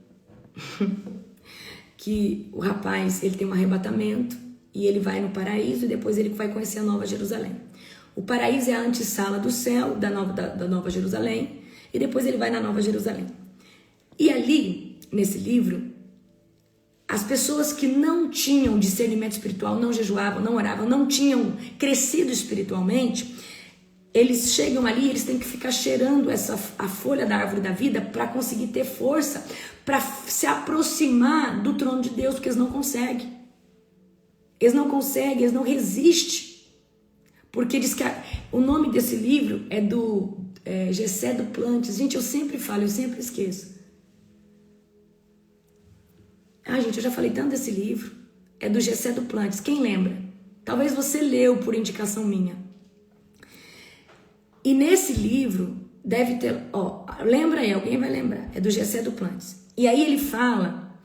que o rapaz, ele tem um arrebatamento, e ele vai no paraíso, e depois ele vai conhecer a Nova Jerusalém. O paraíso é a antessala do céu, da Nova Jerusalém, e depois ele vai na Nova Jerusalém. E ali, nesse livro, as pessoas que não tinham discernimento espiritual, não jejuavam, não oravam, não tinham crescido espiritualmente, eles chegam ali e eles têm que ficar cheirando a folha da árvore da vida para conseguir ter força, para se aproximar do trono de Deus, porque eles não conseguem. Eles não conseguem, eles não resistem. Porque diz que o nome desse livro é do Gessé Duplantis. Gente, eu sempre falo, eu sempre esqueço. Gente, eu já falei tanto desse livro. É do Gessé Duplantis. Quem lembra? Talvez você leu por indicação minha. E nesse livro deve ter... lembra aí, alguém vai lembrar. É do Gessé Duplantis. E aí ele fala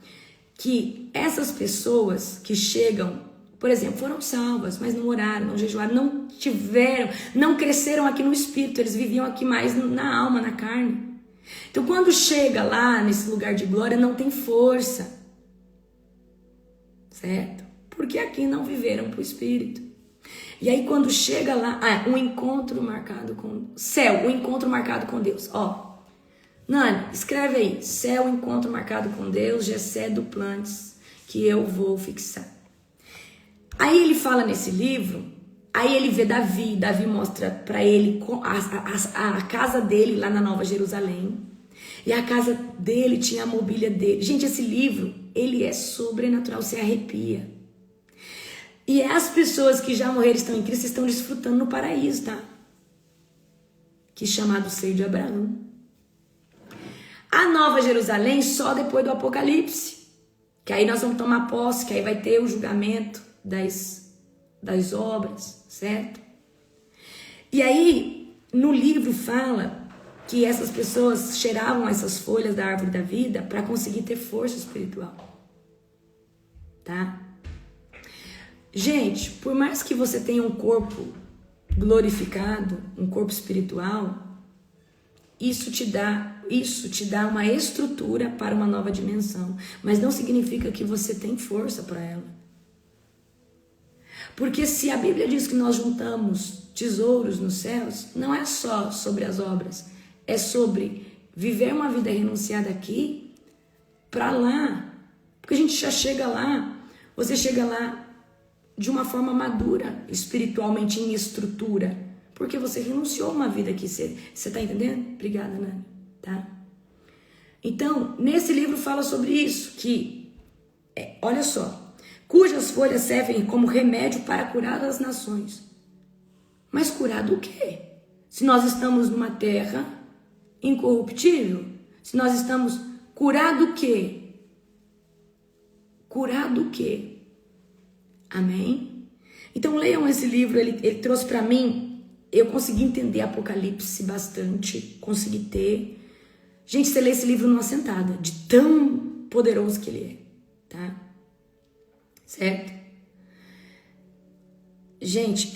que essas pessoas que chegam, por exemplo, foram salvas, mas não oraram, não jejuaram, não cresceram aqui no espírito. Eles viviam aqui mais na alma, na carne. Então quando chega lá nesse lugar de glória, não tem força. Certo? Porque aqui não viveram para o Espírito. E aí quando chega lá, um encontro marcado com céu, um encontro marcado com Deus. Nani, escreve aí, céu, encontro marcado com Deus, Gessé Duplantis, que eu vou fixar. Aí ele fala nesse livro, aí ele vê Davi mostra para ele a casa dele lá na Nova Jerusalém. E a casa dele tinha a mobília dele. Gente, esse livro, ele é sobrenatural, você arrepia. E as pessoas que já morreram, estão em Cristo, estão desfrutando no paraíso, tá? Que é chamado seio de Abraão. A Nova Jerusalém só depois do Apocalipse. Que aí nós vamos tomar posse, que aí vai ter o julgamento das obras, certo? E aí, no livro fala que essas pessoas cheiravam essas folhas da árvore da vida para conseguir ter força espiritual. Tá? Gente, por mais que você tenha um corpo glorificado, um corpo espiritual, isso te dá uma estrutura para uma nova dimensão, mas não significa que você tem força para ela. Porque se a Bíblia diz que nós juntamos tesouros nos céus, não é só sobre as obras, é sobre viver uma vida renunciada aqui para lá. Porque a gente já chega lá, você chega lá de uma forma madura, espiritualmente em estrutura, porque você renunciou a uma vida aqui. Você está entendendo? Obrigada, Nani. Tá? Então, nesse livro fala sobre isso, que, olha só, cujas folhas servem como remédio para curar as nações. Mas curar do quê? Se nós estamos numa terra incorruptível, se nós estamos curar do quê? Curar do quê? Amém? Então leiam esse livro, ele trouxe para mim, eu consegui entender Apocalipse bastante, consegui ter. Gente, você lê esse livro numa sentada, de tão poderoso que ele é, tá? Certo? Gente,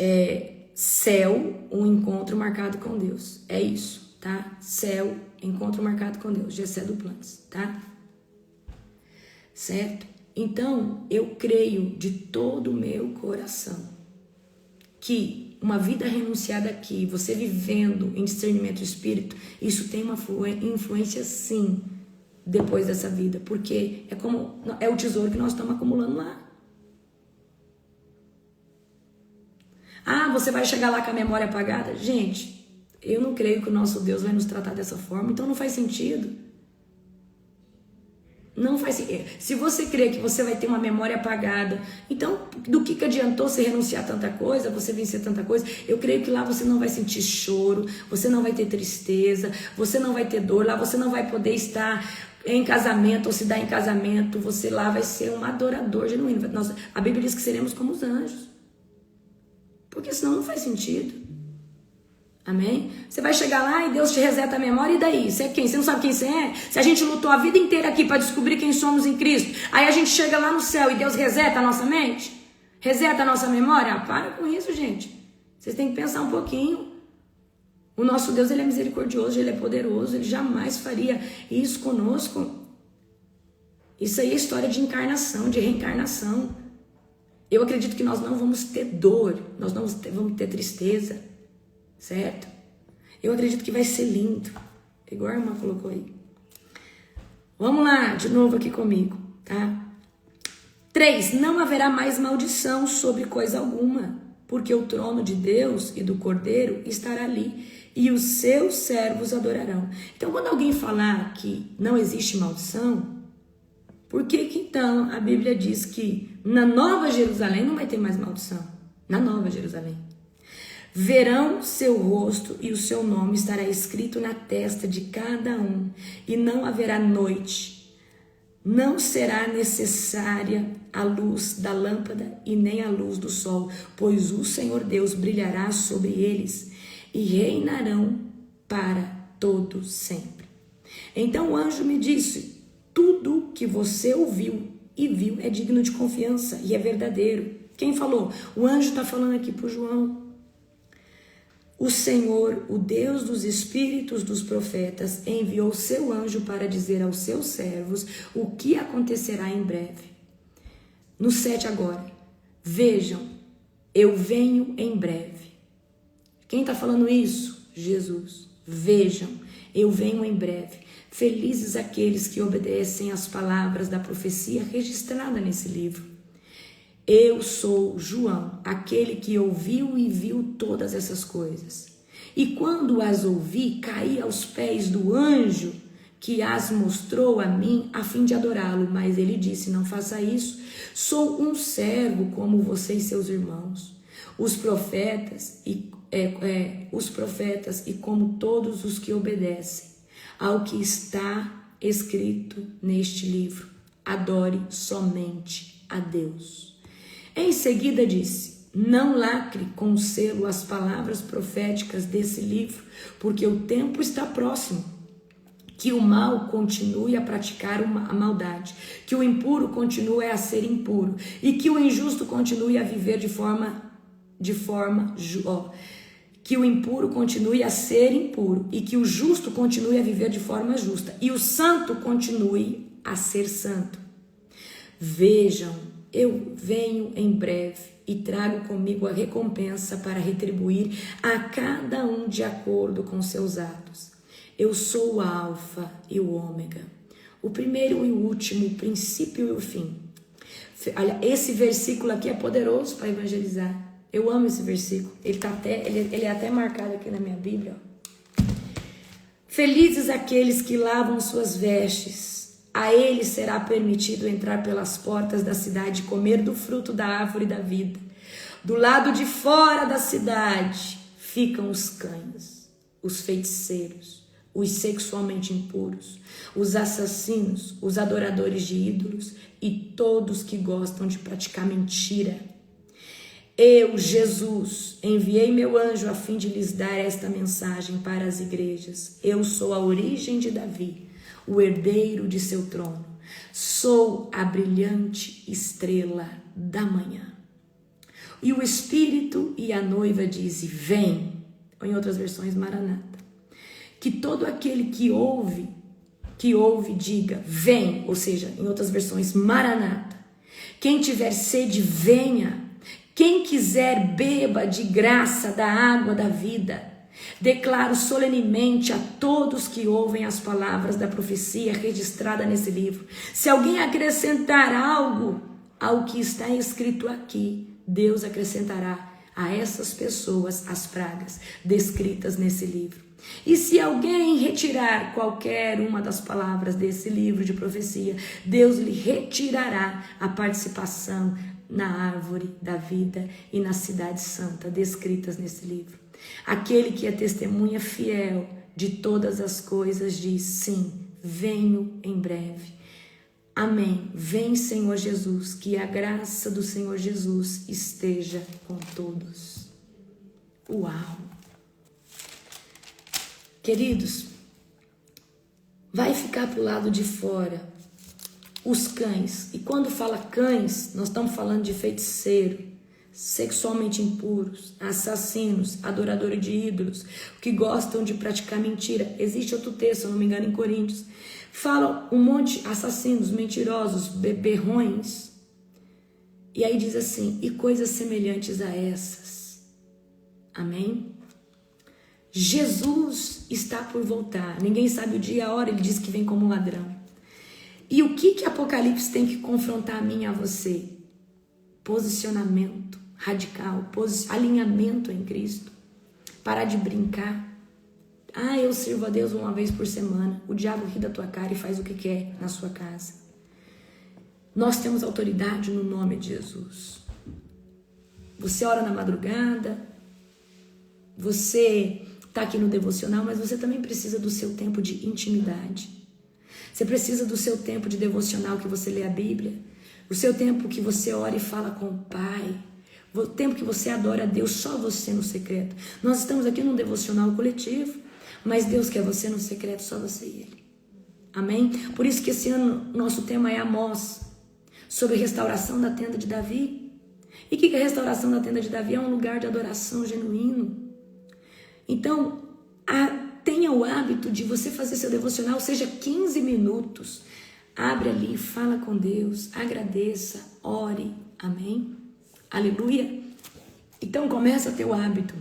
céu, um encontro marcado com Deus. É isso, tá? Céu, encontro marcado com Deus. Gessé Duplantis, tá? Certo? Então, eu creio de todo o meu coração que uma vida renunciada aqui, você vivendo em discernimento do espírito, isso tem uma influência sim depois dessa vida, porque é o tesouro que nós estamos acumulando lá. Ah, você vai chegar lá com a memória apagada? Gente, eu não creio que o nosso Deus vai nos tratar dessa forma, então não faz sentido. Não faz sentido. Se você crê que você vai ter uma memória apagada, então do que adiantou você renunciar a tanta coisa, você vencer tanta coisa? Eu creio que lá você não vai sentir choro, você não vai ter tristeza, você não vai ter dor, lá você não vai poder estar em casamento ou se dar em casamento, você lá vai ser um adorador genuíno. A Bíblia diz que seremos como os anjos, porque senão não faz sentido. Amém? Você vai chegar lá e Deus te reseta a memória, e daí? Você é quem? Você não sabe quem você é? Se a gente lutou a vida inteira aqui para descobrir quem somos em Cristo, aí a gente chega lá no céu e Deus reseta a nossa mente? Reseta a nossa memória? Para com isso, gente. Vocês têm que pensar um pouquinho. O nosso Deus, ele é misericordioso, ele é poderoso, ele jamais faria isso conosco. Isso aí é história de encarnação, de reencarnação. Eu acredito que nós não vamos ter dor, nós não vamos ter tristeza. Certo? Eu acredito que vai ser lindo. Igual a irmã colocou aí. Vamos lá, de novo aqui comigo, tá? 3. Não haverá mais maldição sobre coisa alguma, porque o trono de Deus e do Cordeiro estará ali, e os seus servos adorarão. Então, quando alguém falar que não existe maldição, por que então a Bíblia diz que na Nova Jerusalém não vai ter mais maldição? Na Nova Jerusalém. Verão seu rosto e o seu nome estará escrito na testa de cada um, e não haverá noite. Não será necessária a luz da lâmpada e nem a luz do sol, pois o Senhor Deus brilhará sobre eles e reinarão para todo sempre. Então o anjo me disse: tudo que você ouviu e viu é digno de confiança e é verdadeiro. Quem falou? O anjo está falando aqui para o João. O Senhor, o Deus dos espíritos dos profetas, enviou seu anjo para dizer aos seus servos o que acontecerá em breve. No 7 agora. Vejam, eu venho em breve. Quem está falando isso? Jesus. Vejam, eu venho em breve. Felizes aqueles que obedecem às palavras da profecia registrada nesse livro. Eu sou João, aquele que ouviu e viu todas essas coisas. E quando as ouvi, caí aos pés do anjo que as mostrou a mim, a fim de adorá-lo. Mas ele disse: não faça isso, sou um servo como você e seus irmãos, os profetas e como todos os que obedecem ao que está escrito neste livro. Adore somente a Deus. Em seguida disse: não lacre com selo as palavras proféticas desse livro, porque o tempo está próximo. Que o mal continue a praticar a maldade, que o impuro continue a ser impuro, e que o injusto continue a viver que o impuro continue a ser impuro, e que o justo continue a viver de forma justa, e o santo continue a ser santo. Vejam, eu venho em breve e trago comigo a recompensa para retribuir a cada um de acordo com seus atos. Eu sou o Alfa e o Ômega, o primeiro e o último, o princípio e o fim. Olha, esse versículo aqui é poderoso para evangelizar. Eu amo esse versículo. Ele é até marcado aqui na minha Bíblia. Ó. Felizes aqueles que lavam suas vestes. A eles será permitido entrar pelas portas da cidade e comer do fruto da árvore da vida. Do lado de fora da cidade ficam os cães, os feiticeiros, os sexualmente impuros, os assassinos, os adoradores de ídolos e todos que gostam de praticar mentira. Eu, Jesus, enviei meu anjo a fim de lhes dar esta mensagem para as igrejas. Eu sou a origem de Davi, o herdeiro de seu trono. Sou a brilhante estrela da manhã. E o Espírito e a noiva dizem, vem. Ou em outras versões, Maranata. Que todo aquele que ouve, diga, vem. Ou seja, em outras versões, Maranata. Quem tiver sede, venha. Quem quiser, beba de graça da água da vida. Declaro solenemente a todos que ouvem as palavras da profecia registrada nesse livro. Se alguém acrescentar algo ao que está escrito aqui, Deus acrescentará a essas pessoas as pragas descritas nesse livro. E se alguém retirar qualquer uma das palavras desse livro de profecia, Deus lhe retirará a participação na árvore da vida e na cidade santa descritas nesse livro. Aquele que é testemunha fiel de todas as coisas diz, sim, venho em breve. Amém. Vem, Senhor Jesus, que a graça do Senhor Jesus esteja com todos. Uau! Queridos, vai ficar para o lado de fora os cães. E quando fala cães, nós estamos falando de feiticeiro, sexualmente impuros, assassinos, adoradores de ídolos, que gostam de praticar mentira. Existe outro texto, se eu não me engano, em Coríntios. Fala um monte, assassinos, mentirosos, beberrões. E aí diz assim, e coisas semelhantes a essas. Amém? Jesus está por voltar. Ninguém sabe o dia e a hora, ele diz que vem como um ladrão. E o que Apocalipse tem que confrontar a mim e a você? Posicionamento radical, alinhamento em Cristo. Parar de brincar. Ah, eu sirvo a Deus uma vez por semana. O diabo ri da tua cara e faz o que quer na sua casa. Nós temos autoridade no nome de Jesus. Você ora na madrugada, você está aqui no devocional, mas você também precisa do seu tempo de intimidade. Você precisa do seu tempo de devocional que você lê a Bíblia, o seu tempo que você ora e fala com o Pai, o tempo que você adora a Deus, só você no secreto. Nós estamos aqui num devocional coletivo, mas Deus quer você no secreto, só você e Ele. Amém? Por isso que esse ano nosso tema é Amós, sobre restauração da tenda de Davi. E o que é a restauração da tenda de Davi? É um lugar de adoração genuíno. Então, tenha o hábito de você fazer seu devocional, seja 15 minutos. Abre ali, fala com Deus, agradeça, ore. Amém? Aleluia. Então, começa a ter o hábito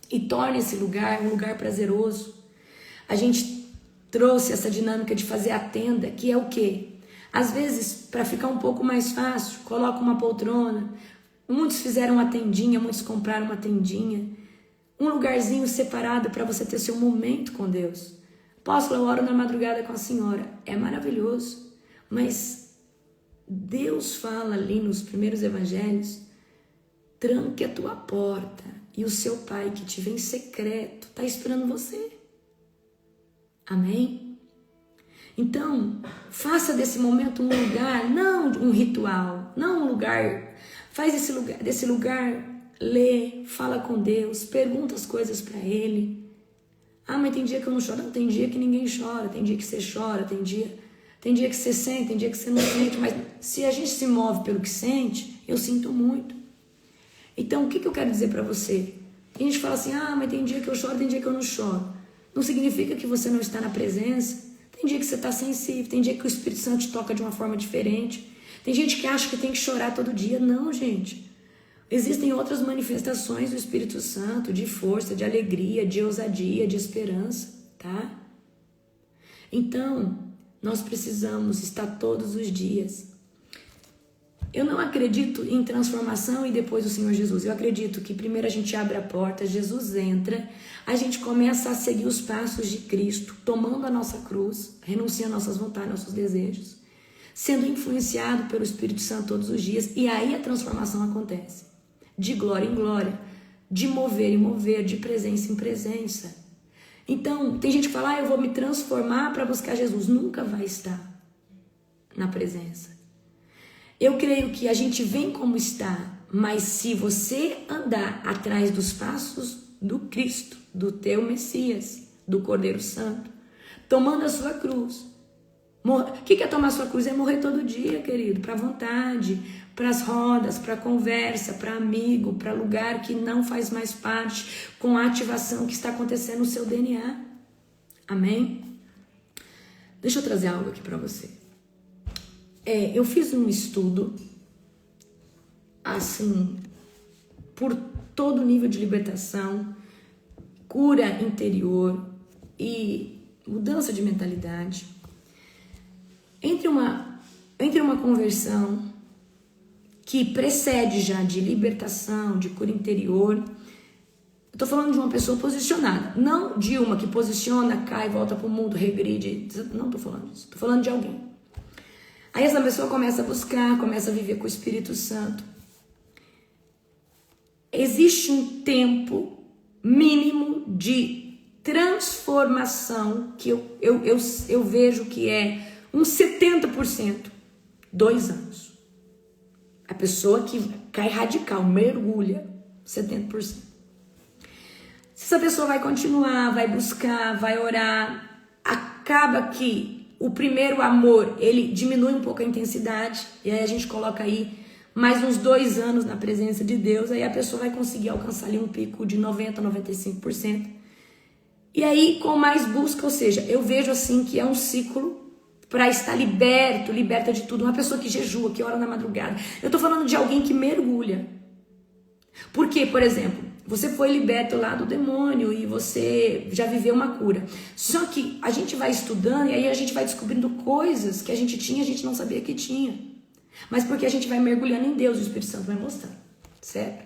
e torne esse lugar um lugar prazeroso. A gente trouxe essa dinâmica de fazer a tenda, que é o quê? Às vezes, para ficar um pouco mais fácil, coloca uma poltrona. Muitos fizeram uma tendinha, muitos compraram uma tendinha. Um lugarzinho separado para você ter seu momento com Deus. Apóstolo, eu oro na madrugada com a senhora. É maravilhoso. Mas Deus fala ali nos primeiros evangelhos, tranque a tua porta e o seu Pai que te vê em secreto está esperando você. Amém? Então, faça desse momento um lugar, não um ritual, não um lugar. Faz desse lugar, lê, fala com Deus, pergunta as coisas para Ele. Ah, mas tem dia que eu não choro. Não, tem dia que ninguém chora, tem dia que você chora, tem dia que você sente, tem dia que você não sente. Mas se a gente se move pelo que sente, eu sinto muito. Então, o que eu quero dizer para você? A gente fala assim, ah, mas tem dia que eu choro, tem dia que eu não choro. Não significa que você não está na presença. Tem dia que você está sensível, tem dia que o Espírito Santo te toca de uma forma diferente. Tem gente que acha que tem que chorar todo dia. Não, gente. Existem outras manifestações do Espírito Santo, de força, de alegria, de ousadia, de esperança, tá? Então, nós precisamos estar todos os dias. Eu não acredito em transformação e depois o Senhor Jesus. Eu acredito que primeiro a gente abre a porta, Jesus entra, a gente começa a seguir os passos de Cristo, tomando a nossa cruz, renunciando às nossas vontades, nossos desejos, sendo influenciado pelo Espírito Santo todos os dias, e aí a transformação acontece. De glória em glória, de mover em mover, de presença em presença. Então, tem gente que fala, eu vou me transformar para buscar Jesus. Nunca vai estar na presença. Eu creio que a gente vem como está, mas se você andar atrás dos passos do Cristo, do teu Messias, do Cordeiro Santo, tomando a sua cruz. O que é tomar a sua cruz? É morrer todo dia, querido, para a vontade, para as rodas, para a conversa, para amigo, para lugar que não faz mais parte, com a ativação que está acontecendo no seu DNA. Amém? Deixa eu trazer algo aqui para você. Eu fiz um estudo, assim, por todo nível de libertação, cura interior e mudança de mentalidade. Entre uma conversão que precede já de libertação, de cura interior, eu tô falando de uma pessoa posicionada, não de uma que posiciona, cai, volta pro mundo, regride, não tô falando disso, tô falando de alguém. Aí essa pessoa começa a buscar, começa a viver com o Espírito Santo. Existe um tempo mínimo de transformação que eu vejo que é uns 70%, 2 anos. A pessoa que cai radical, mergulha, 70%. Se essa pessoa vai continuar, vai buscar, vai orar, acaba que o primeiro amor, ele diminui um pouco a intensidade, e aí a gente coloca aí mais uns 2 anos na presença de Deus, aí a pessoa vai conseguir alcançar ali um pico de 90%, 95%. E aí, com mais busca, ou seja, eu vejo assim que é um ciclo para estar liberta de tudo. Uma pessoa que jejua, que ora na madrugada. Eu tô falando de alguém que mergulha. Porque, por exemplo, você foi liberto lá do demônio e você já viveu uma cura. Só que a gente vai estudando e aí a gente vai descobrindo coisas que a gente tinha e a gente não sabia que tinha. Mas porque a gente vai mergulhando em Deus, o Espírito Santo vai mostrando, certo?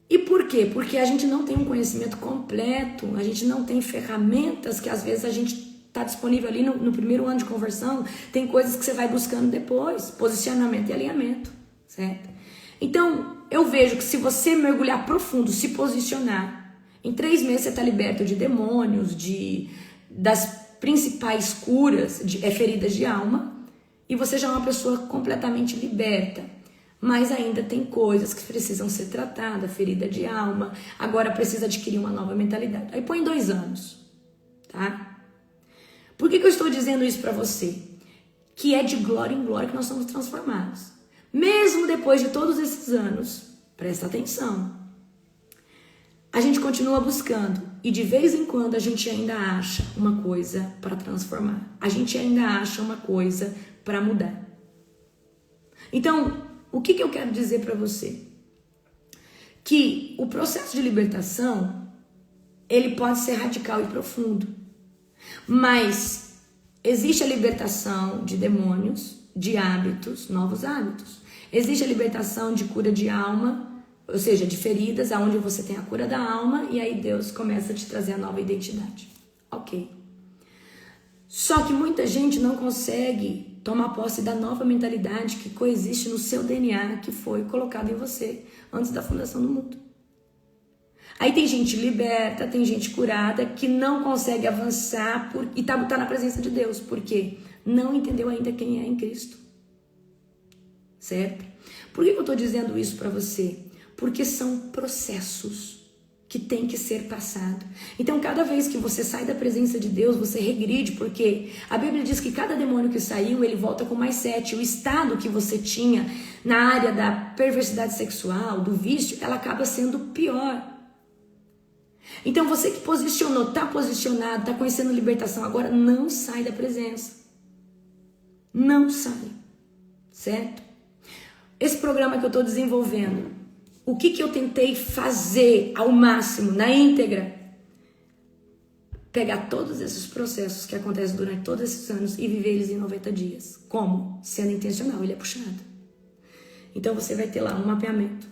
E por quê? Porque a gente não tem um conhecimento completo, a gente não tem ferramentas que às vezes a gente está disponível ali no primeiro ano de conversão, tem coisas que você vai buscando depois, posicionamento e alinhamento, certo? Então, eu vejo que se você mergulhar profundo, se posicionar, em 3 meses você está liberto de demônios, das principais curas, feridas de alma, e você já é uma pessoa completamente liberta. Mas ainda tem coisas que precisam ser tratadas, ferida de alma, agora precisa adquirir uma nova mentalidade. Aí põe 2 anos, tá? Por que eu estou dizendo isso para você? Que é de glória em glória que nós somos transformados. Mesmo depois de todos esses anos, presta atenção, a gente continua buscando e de vez em quando a gente ainda acha uma coisa para transformar. A gente ainda acha uma coisa para mudar. Então, o que eu quero dizer para você? Que o processo de libertação, ele pode ser radical e profundo. Mas existe a libertação de demônios, de hábitos, novos hábitos. Existe a libertação de cura de alma, ou seja, de feridas, aonde você tem a cura da alma e aí Deus começa a te trazer a nova identidade. Ok. Só que muita gente não consegue tomar posse da nova mentalidade que coexiste no seu DNA, que foi colocado em você antes da fundação do mundo. Aí tem gente liberta, tem gente curada que não consegue avançar e tá na presença de Deus. Por quê? Não entendeu ainda quem é em Cristo. Certo? Por que eu tô dizendo isso para você? Porque são processos que tem que ser passado. Então, cada vez que você sai da presença de Deus, você regride, porque a Bíblia diz que cada demônio que saiu, ele volta com mais 7. O estado que você tinha na área da perversidade sexual, do vício, ela acaba sendo pior. Então, você que posicionou, tá posicionado, tá conhecendo libertação, agora não sai da presença. Não sai. certo? Esse programa que eu estou desenvolvendo, o que eu tentei fazer ao máximo, na íntegra? Pegar todos esses processos que acontecem durante todos esses anos e viver eles em 90 dias. Como? Sendo intencional, ele é puxado. Então você vai ter lá um mapeamento.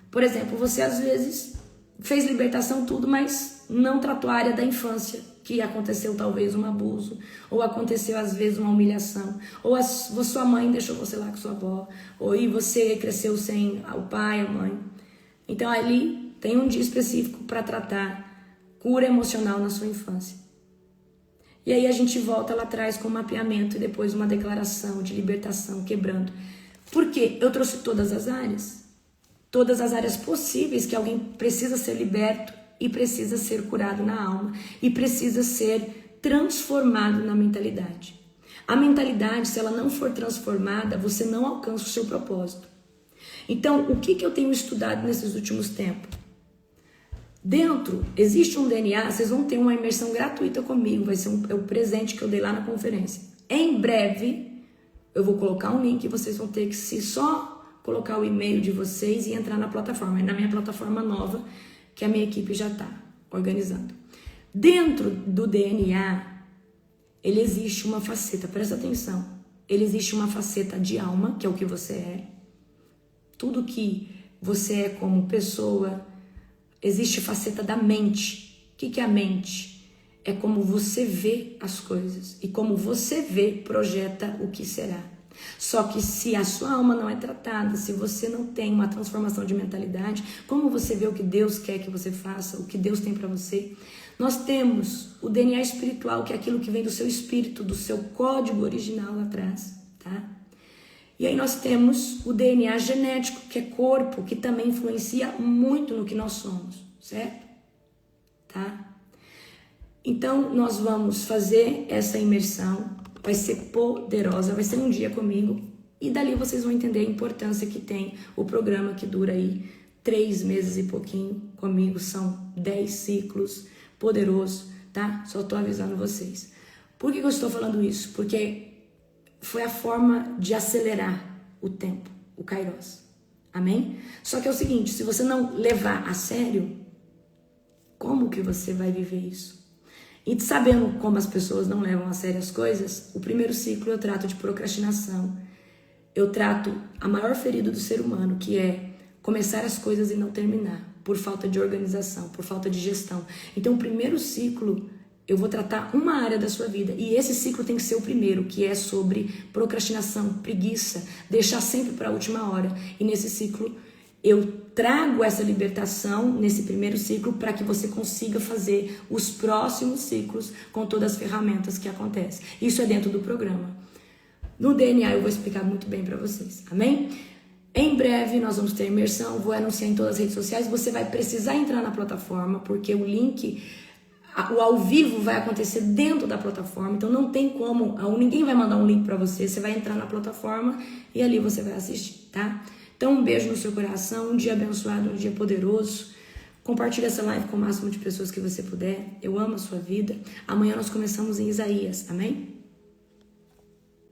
Por exemplo, você às vezes fez libertação tudo, mas não tratou a área da infância, que aconteceu talvez um abuso, ou aconteceu às vezes uma humilhação, ou a sua mãe deixou você lá com sua avó, ou e você cresceu sem o pai, a mãe. Então ali tem um dia específico para tratar cura emocional na sua infância. E aí a gente volta lá atrás com um mapeamento e depois uma declaração de libertação, quebrando. Por quê? Eu trouxe todas as áreas possíveis que alguém precisa ser liberto e precisa ser curado na alma e precisa ser transformado na mentalidade. A mentalidade, se ela não for transformada, você não alcança o seu propósito. Então, o que eu tenho estudado nesses últimos tempos? Dentro, existe um DNA, vocês vão ter uma imersão gratuita comigo, vai ser o presente que eu dei lá na conferência. Em breve, eu vou colocar um link e vocês vão ter que só colocar o e-mail de vocês e entrar na plataforma. É na minha plataforma nova, que a minha equipe já está organizando. Dentro do DNA, ele existe uma faceta, presta atenção, ele existe uma faceta de alma, que é o que você é. Tudo que você é como pessoa. Existe faceta da mente. O que é a mente? É como você vê as coisas. E como você vê, projeta o que será. Só que se a sua alma não é tratada, se você não tem uma transformação de mentalidade, como você vê o que Deus quer que você faça, o que Deus tem para você? Nós temos o DNA espiritual, que é aquilo que vem do seu espírito, do seu código original lá atrás, tá? E aí nós temos o DNA genético, que é corpo, que também influencia muito no que nós somos, certo? Tá? Então, nós vamos fazer essa imersão, vai ser poderosa, vai ser um dia comigo, e dali vocês vão entender a importância que tem o programa que dura aí 3 meses e pouquinho comigo, são 10 ciclos, poderoso, tá? Só tô avisando vocês. Por que eu estou falando isso? Porque foi a forma de acelerar o tempo, o Kairos. Amém? Só que é o seguinte, se você não levar a sério, como que você vai viver isso? E sabendo como as pessoas não levam a sério as coisas, o primeiro ciclo eu trato de procrastinação. Eu trato a maior ferida do ser humano, que é começar as coisas e não terminar, por falta de organização, por falta de gestão. Então o primeiro ciclo eu vou tratar uma área da sua vida. E esse ciclo tem que ser o primeiro, que é sobre procrastinação, preguiça, deixar sempre para a última hora. E nesse ciclo, eu trago essa libertação, nesse primeiro ciclo, para que você consiga fazer os próximos ciclos com todas as ferramentas que acontecem. Isso é dentro do programa. No DNA eu vou explicar muito bem para vocês, amém? Em breve nós vamos ter imersão, vou anunciar em todas as redes sociais. Você vai precisar entrar na plataforma, porque o link... O ao vivo vai acontecer dentro da plataforma, então não tem como, ninguém vai mandar um link para você, você vai entrar na plataforma e ali você vai assistir, tá? Então um beijo no seu coração, um dia abençoado, um dia poderoso. Compartilhe essa live com o máximo de pessoas que você puder. Eu amo a sua vida. Amanhã nós começamos em Isaías, amém?